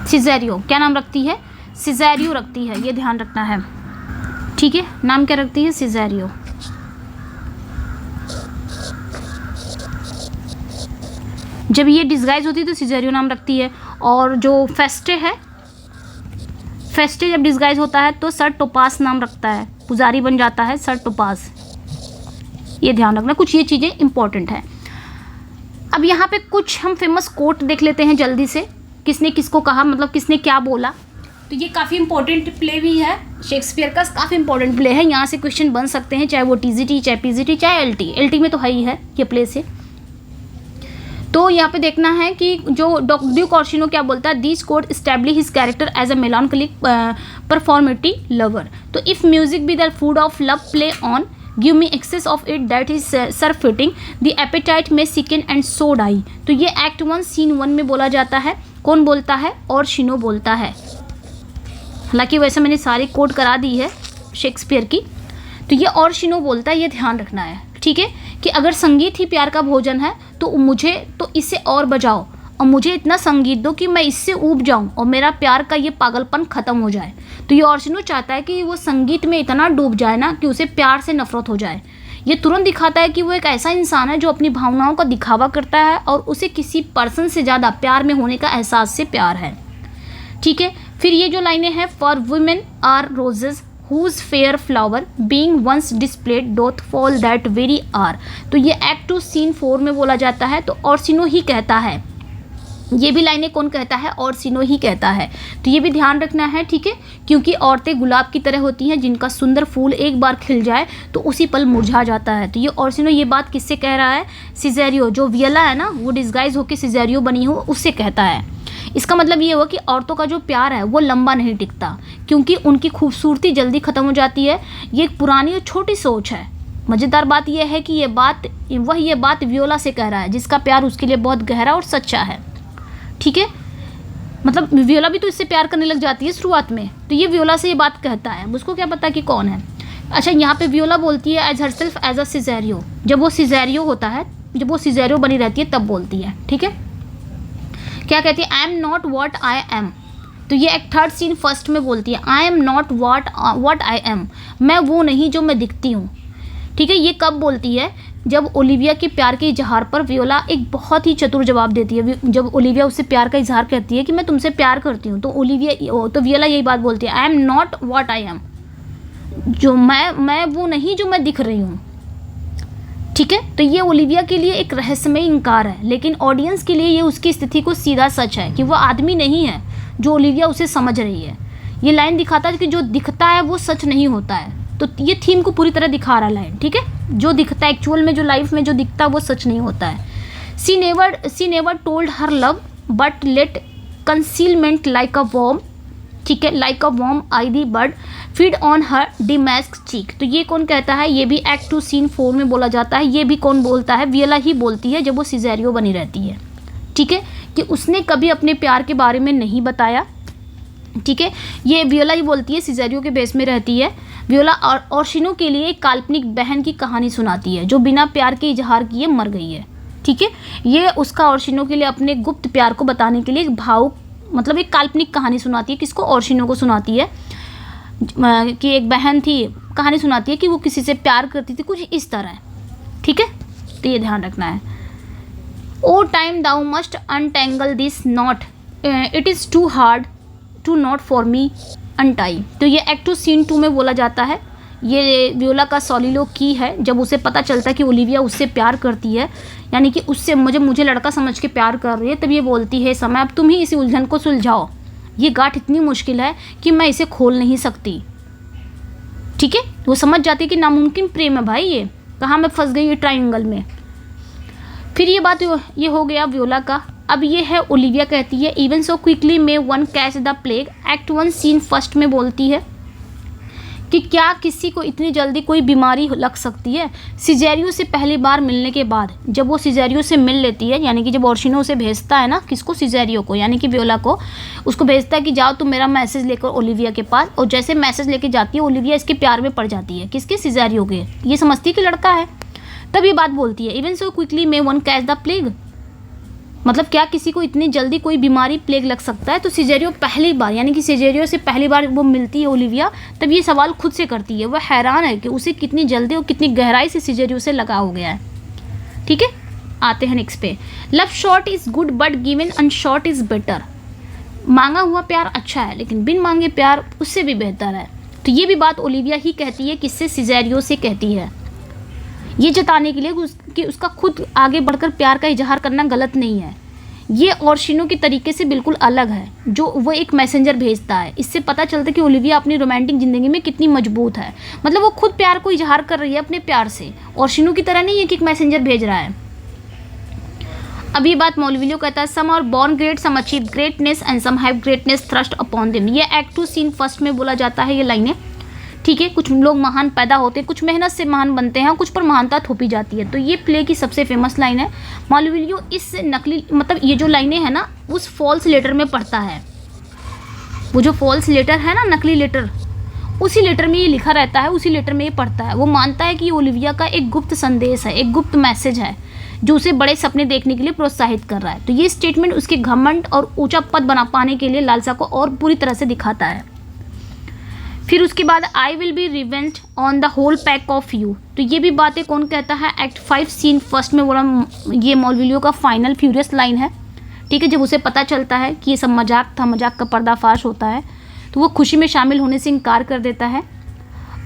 S1: सिज़ेरियो क्या नाम रखती है, सिज़ेरियो रखती है, ये ध्यान रखना है, ठीक है। नाम क्या रखती है, सिज़ेरियो। जब ये डिस्गाइज होती है तो सिज़ेरियो नाम रखती है। और जो फेस्टे है, फेस्टे जब डिस्गाइज होता है तो सर टोपास नाम रखता है, पुजारी बन जाता है सर टोपास, ये ध्यान रखना। कुछ ये चीज़ें इंपॉर्टेंट हैं। अब यहाँ पे कुछ हम फेमस कोट देख लेते हैं जल्दी से, किसने किसको कहा, मतलब किसने क्या बोला। तो ये काफ़ी इंपॉर्टेंट प्ले भी है, शेक्सपियर का काफ़ी इंपॉर्टेंट प्ले है। यहाँ से क्वेश्चन बन सकते हैं, चाहे वो टीजीटी, चाहे पीजीटी, चाहे एलटी में तो है ही है ये प्ले से। तो यहाँ पे देखना है कि जो ड्यूक ऑर्सिनो क्या बोलता है, this code establish his character as a melancholic performative lover. तो if music be the food of love play on, give me excess of it that is surfeiting, the appetite may sicken and so die. तो ये act 1 scene 1 में बोला जाता है। कौन बोलता है, ऑर्सिनो बोलता है। हालांकि वैसे मैंने सारी कोट करा दी है शेक्सपियर की। तो ये ऑर्सिनो बोलता है, ये ध्यान रखना है, ठीक है, कि अगर संगीत ही प्यार का भोजन है तो मुझे तो इसे और बजाओ और मुझे इतना संगीत दो कि मैं इससे ऊब जाऊं और मेरा प्यार का ये पागलपन ख़त्म हो जाए। तो ये ऑर्सिनो चाहता है कि वो संगीत में इतना डूब जाए ना कि उसे प्यार से नफरत हो जाए। ये तुरंत दिखाता है कि वो एक ऐसा इंसान है जो अपनी भावनाओं का दिखावा करता है और उसे किसी पर्सन से ज़्यादा प्यार में होने का एहसास से प्यार है, ठीक है। फिर ये जो लाइनें हैं, for women are roses whose fair flower being once displayed doth fall that very hour. तो ये एक्ट 2 सीन 4 में बोला जाता है। तो ऑर्सिनो ही कहता है, ये भी लाइनें कौन कहता है, ऑर्सिनो ही कहता है। तो ये भी ध्यान रखना है, ठीक है, क्योंकि औरतें गुलाब की तरह होती हैं जिनका सुंदर फूल एक बार खिल जाए तो उसी पल मुरझा जाता है। तो ये ऑर्सिनो ये बात किससे कह रहा है, सिज़ेरियो, जो वियोला है ना वो डिस्गाइज होकर सिज़ेरियो बनी हो उससे कहता है। इसका मतलब ये हुआ कि औरतों का जो प्यार है वो लंबा नहीं टिकता क्योंकि उनकी खूबसूरती जल्दी ख़त्म हो जाती है। ये एक पुरानी और छोटी सोच है। मज़ेदार बात यह है कि ये बात वियोला से कह रहा है जिसका प्यार उसके लिए बहुत गहरा और सच्चा है, ठीक है। मतलब वियोला भी तो इससे प्यार करने लग जाती है शुरुआत में। तो ये वियोला से ये बात कहता है, उसको क्या पता कि कौन है। अच्छा, यहाँ पे वियोला बोलती है एज हरसेल्फ एज अ सिज़ेरियो। जब वो सिज़ेरियो होता है, जब वो सिज़ेरियो बनी रहती है तब बोलती है, ठीक है। क्या कहती है, I am not what I am. तो ये एक 3rd सीन 1 में बोलती है, I am not what I am, मैं वो नहीं जो मैं दिखती हूँ। ठीक है। ये कब बोलती है? जब ओलिविया के प्यार के इजहार पर वियोला एक बहुत ही चतुर जवाब देती है। जब ओलिविया उससे प्यार का इजहार करती है कि मैं तुमसे प्यार करती हूँ, तो वियोला यही बात बोलती है, I am not what I am, जो मैं वो नहीं जो मैं दिख रही हूँ। ठीक है। तो ये ओलिविया के लिए एक रहस्यमय इनकार है, लेकिन ऑडियंस के लिए ये उसकी स्थिति को सीधा सच है कि वो आदमी नहीं है जो ओलिविया उसे समझ रही है। ये लाइन दिखाता है कि जो दिखता है वो सच नहीं होता है। तो ये थीम को पूरी तरह दिखा रहा है लाइन। ठीक है। जो दिखता है एक्चुअल में, जो लाइफ में जो दिखता है वो सच नहीं होता है। She never told her love but let concealment like a worm, ठीक है, like a worm i' the bird feed on her damask cheek. तो ये कौन कहता है? ये भी एक्ट 2 सीन 4 में बोला जाता है। ये भी कौन बोलता है? वियोला ही बोलती है जब वो सिजेरियो बनी रहती है। ठीक है, कि उसने कभी अपने प्यार के बारे में नहीं बताया। ठीक है, ये वियोला ही बोलती है, सिजेरियो के बेस में रहती है। वियोला और ओर्शिनो के लिए एक काल्पनिक बहन की कहानी सुनाती है जो बिना प्यार के इजहार किए मर गई है। ठीक है, ये उसका ओर्शिनो के लिए अपने गुप्त प्यार को बताने के लिए एक भावुक मतलब एक काल्पनिक कहानी सुनाती है। किसको? ओर्शिनो को सुनाती है कि एक बहन थी, कहानी सुनाती है कि वो किसी से प्यार करती थी, कुछ इस तरह। ठीक है, तो ये ध्यान रखना है। O time thou must untangle this knot, it is too hard to knot for me untie. तो ये एक्ट 2 सीन 2 में बोला जाता है। ये वियोला का सॉलिलो की है जब उसे पता चलता है कि ओलिविया उससे प्यार करती है, यानी कि उससे मुझे लड़का समझ के प्यार कर रही है, तब ये बोलती है, समय अब तुम ही इसी उलझन को सुलझाओ, ये गांठ इतनी मुश्किल है कि मैं इसे खोल नहीं सकती। ठीक है, वो समझ जाती है कि नामुमकिन प्रेम है भाई, ये कहाँ मैं फंस गई ये ट्राइंगल में। फिर ये बात ये हो गया वियोला का। अब ये है ओलिविया कहती है, even so quickly may one catch the plague. Act 1 scene 1 में बोलती है कि क्या किसी को इतनी जल्दी कोई बीमारी लग सकती है? सिजेरियो से पहली बार मिलने के बाद जब वो सिजेरियो से मिल लेती है, यानी कि जब ओर्शिनो उसे भेजता है ना, किसको? सिजेरियो को, यानी कि वियोला को, उसको भेजता है कि जाओ तुम मेरा मैसेज लेकर ओलिविया के पास। और जैसे मैसेज लेके जाती है, ओलिविया इसके प्यार में पड़ जाती है। किसके? सिजेरियो के। ये समझती है कि लड़का है। तब ये बात बोलती है, even so quickly may one catch the plague, मतलब क्या किसी को इतनी जल्दी कोई बीमारी प्लेग लग सकता है? तो सिजेरियो पहली बार, यानी कि सिजेरियो से पहली बार वो मिलती है ओलिविया, तब ये सवाल खुद से करती है। वह हैरान है कि उसे कितनी जल्दी और कितनी गहराई से सिजेरियो से लगा हो गया है। ठीक है, आते हैं नेक्स्ट पे। Love sought is good but given unsought is better. मांगा हुआ प्यार अच्छा है, लेकिन बिन मांगे प्यार उससे भी बेहतर है। तो ये भी बात ओलिविया ही कहती है, किससे? सिजेरियो से कहती है, ये जताने के लिए कि उसका खुद आगे बढ़कर प्यार का इजहार करना गलत नहीं है। ये ओर्शिनो के तरीके से बिल्कुल अलग है, जो वो एक मैसेंजर भेजता है। इससे पता चलता है कि ओलिविया अपनी रोमांटिक ज़िंदगी में कितनी मजबूत है। मतलब वो खुद प्यार को इजहार कर रही है अपने प्यार से, ओर्शिनो की तरह नहीं है कि एक मैसेंजर भेज रहा है। अब ये बात मौलवियो कहता है, some are born great, some achieve greatness and some have greatness thrust upon them. ये एक्ट 2 सीन 1 में बोला जाता है ये लाइनें। ठीक है, कुछ लोग महान पैदा होते हैं, कुछ मेहनत से महान बनते हैं, कुछ पर महानता थोपी जाती है। तो ये प्ले की सबसे फेमस लाइन है। मौलवियो इस नकली मतलब ये जो लाइनें हैं ना, उस फॉल्स लेटर में पढ़ता है। वो जो फॉल्स लेटर है ना, नकली लेटर, उसी लेटर में ये लिखा रहता है, उसी लेटर में ये पढ़ता है। वो मानता है कि ओलिविया का एक गुप्त संदेश है, एक गुप्त मैसेज है जो उसे बड़े सपने देखने के लिए प्रोत्साहित कर रहा है। तो ये स्टेटमेंट उसके घमंड और ऊंचा पद बना पाने के लिए लालसा को और बुरी तरह से दिखाता है। फिर उसके बाद I will be revenged on the whole pack of you. तो ये भी बातें कौन कहता है? एक्ट 5 सीन 1 में बोला। ये मौलवियो का फाइनल फ्यूरियस लाइन है। ठीक है, जब उसे पता चलता है कि ये सब मजाक था, मजाक का पर्दाफाश होता है, तो वो खुशी में शामिल होने से इनकार कर देता है।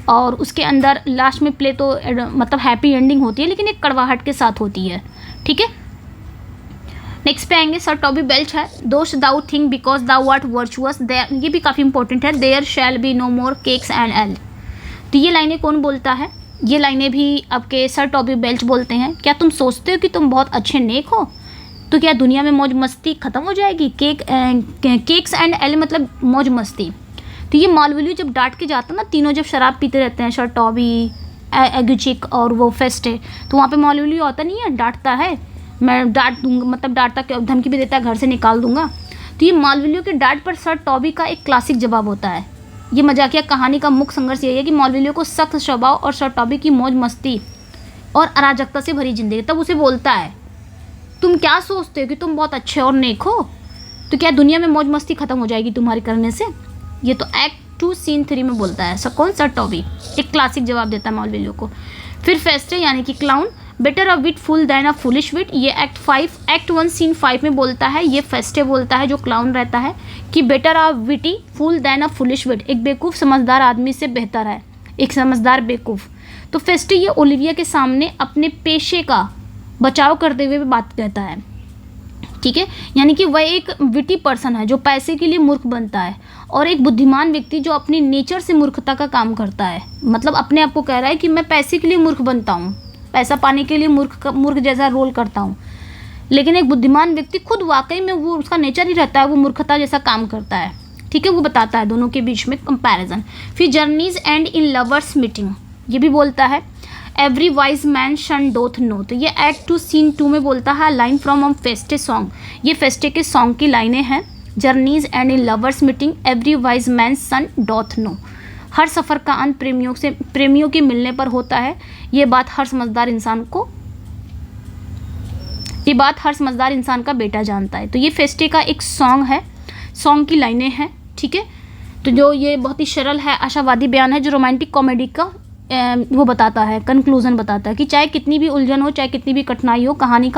S1: और उसके अंदर लास्ट में प्ले तो मतलब हैप्पी एंडिंग होती है, लेकिन एक कड़वाहट के साथ होती है। ठीक है, नेक्स्ट पे आएंगे सर टॉबी बेल्च है, dost thou think because thou art virtuous. ये भी काफ़ी इंपॉर्टेंट है, there shall be no more cakes and ale. तो ये लाइनें कौन बोलता है? ये लाइनें भी आपके सर टॉबी बेल्च बोलते हैं। क्या तुम सोचते हो कि तुम बहुत अच्छे नेक हो, तो क्या दुनिया में मौज मस्ती ख़त्म हो जाएगी? केक्स एंड एल मतलब मौज मस्ती। तो ये मौलवियो जब डांट के जाता है ना, तीनों जब शराब पीते रहते हैं, सर टॉबी, एगुचिक और वो फेस्टे, तो वहाँ पे मौलवियो आता नहीं है, डांटता है, मैं डांट दूंगा, मतलब डांटता, धमकी भी देता है, घर से निकाल दूंगा। तो ये मौलवियो के डांट पर सर टॉबी का एक क्लासिक जवाब होता है। ये मजाकिया कहानी का मुख्य संघर्ष यही है कि मौलवियो को सख्त स्वभाव और सर टॉबी की मौज मस्ती और अराजकता से भरी जिंदगी। तब उसे बोलता है, तुम क्या सोचते हो कि तुम बहुत अच्छे और नेक हो, तो क्या दुनिया में मौज मस्ती खत्म हो जाएगी तुम्हारी करने से? ये तो एक्ट 2 सीन 3 में बोलता है। कौन? सर टॉबी एक क्लासिक जवाब देता है मौलवियो को। फिर फेस्टे यानी कि clown, better a wit fool than a foolish wit, ये एक्ट 1 सीन 5 में बोलता है, ये फेस्टे बोलता है जो क्लाउन रहता है कि better a witty fool than a foolish wit, एक बेवकूफ़ समझदार आदमी से बेहतर है एक समझदार बेवकूफ़। तो फेस्टे ये ओलिविया के सामने अपने पेशे का बचाव करते हुए बात कहता है, ठीक है, यानी कि वह एक विटी पर्सन है जो पैसे के लिए मूर्ख बनता है, और एक बुद्धिमान व्यक्ति जो अपनी नेचर से मूर्खता का काम करता है, मतलब अपने आप को कह रहा है कि मैं पैसे के लिए मूर्ख बनता हूँ, पैसा पाने के लिए मूर्ख जैसा रोल करता हूँ। लेकिन एक बुद्धिमान व्यक्ति खुद वाकई में वो उसका नेचर ही रहता है, वो मूर्खता जैसा काम करता है, ठीक है, वो बताता है दोनों के बीच में कंपैरिजन। फिर journeys end in lovers meeting, ये भी बोलता है एवरी वाइज मैन शन डोथ नो, तो ये एक्ट 2 सीन 2 में बोलता है line from a Feste song, ये फेस्टे के सॉन्ग की लाइनें हैं। Journeys end in lovers meeting every wise man son doth know, हर सफ़र का अंत प्रेमियों के मिलने पर होता है, ये बात हर समझदार इंसान का बेटा जानता है। तो ये फेस्टे का एक सॉन्ग है, सॉन्ग की लाइनें हैं, ठीक है। तो जो ये बहुत ही सरल है, आशावादी बयान है जो रोमांटिक कॉमेडी का वो बताता है, कंक्लूजन बताता है कि चाहे कितनी भी उलझन हो, चाहे कितनी भी कठिनाई हो, कहानी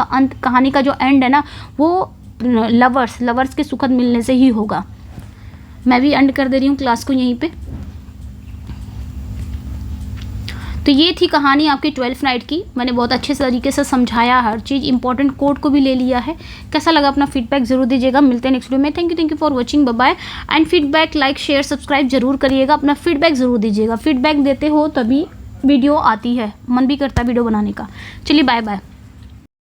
S1: का जो एंड है ना वो लवर्स के सुखद मिलने से ही होगा। मैं भी एंड कर दे रही हूँ क्लास को यहीं पे। तो ये थी कहानी आपकी 12th नाइट की, मैंने बहुत अच्छे तरीके से समझाया, हर चीज़, इंपॉर्टेंट कोड को भी ले लिया है। कैसा लगा अपना फीडबैक ज़रूर दीजिएगा, मिलते हैं नेक्स्ट वीडियो में। Thank you for watching, bye bye. And feedback like share subscribe जरूर करिएगा, अपना फीडबैक ज़रूर दीजिएगा, फीडबैक देते हो तभी वीडियो आती है, मन भी करता है वीडियो बनाने का। चलिए बाय बाय।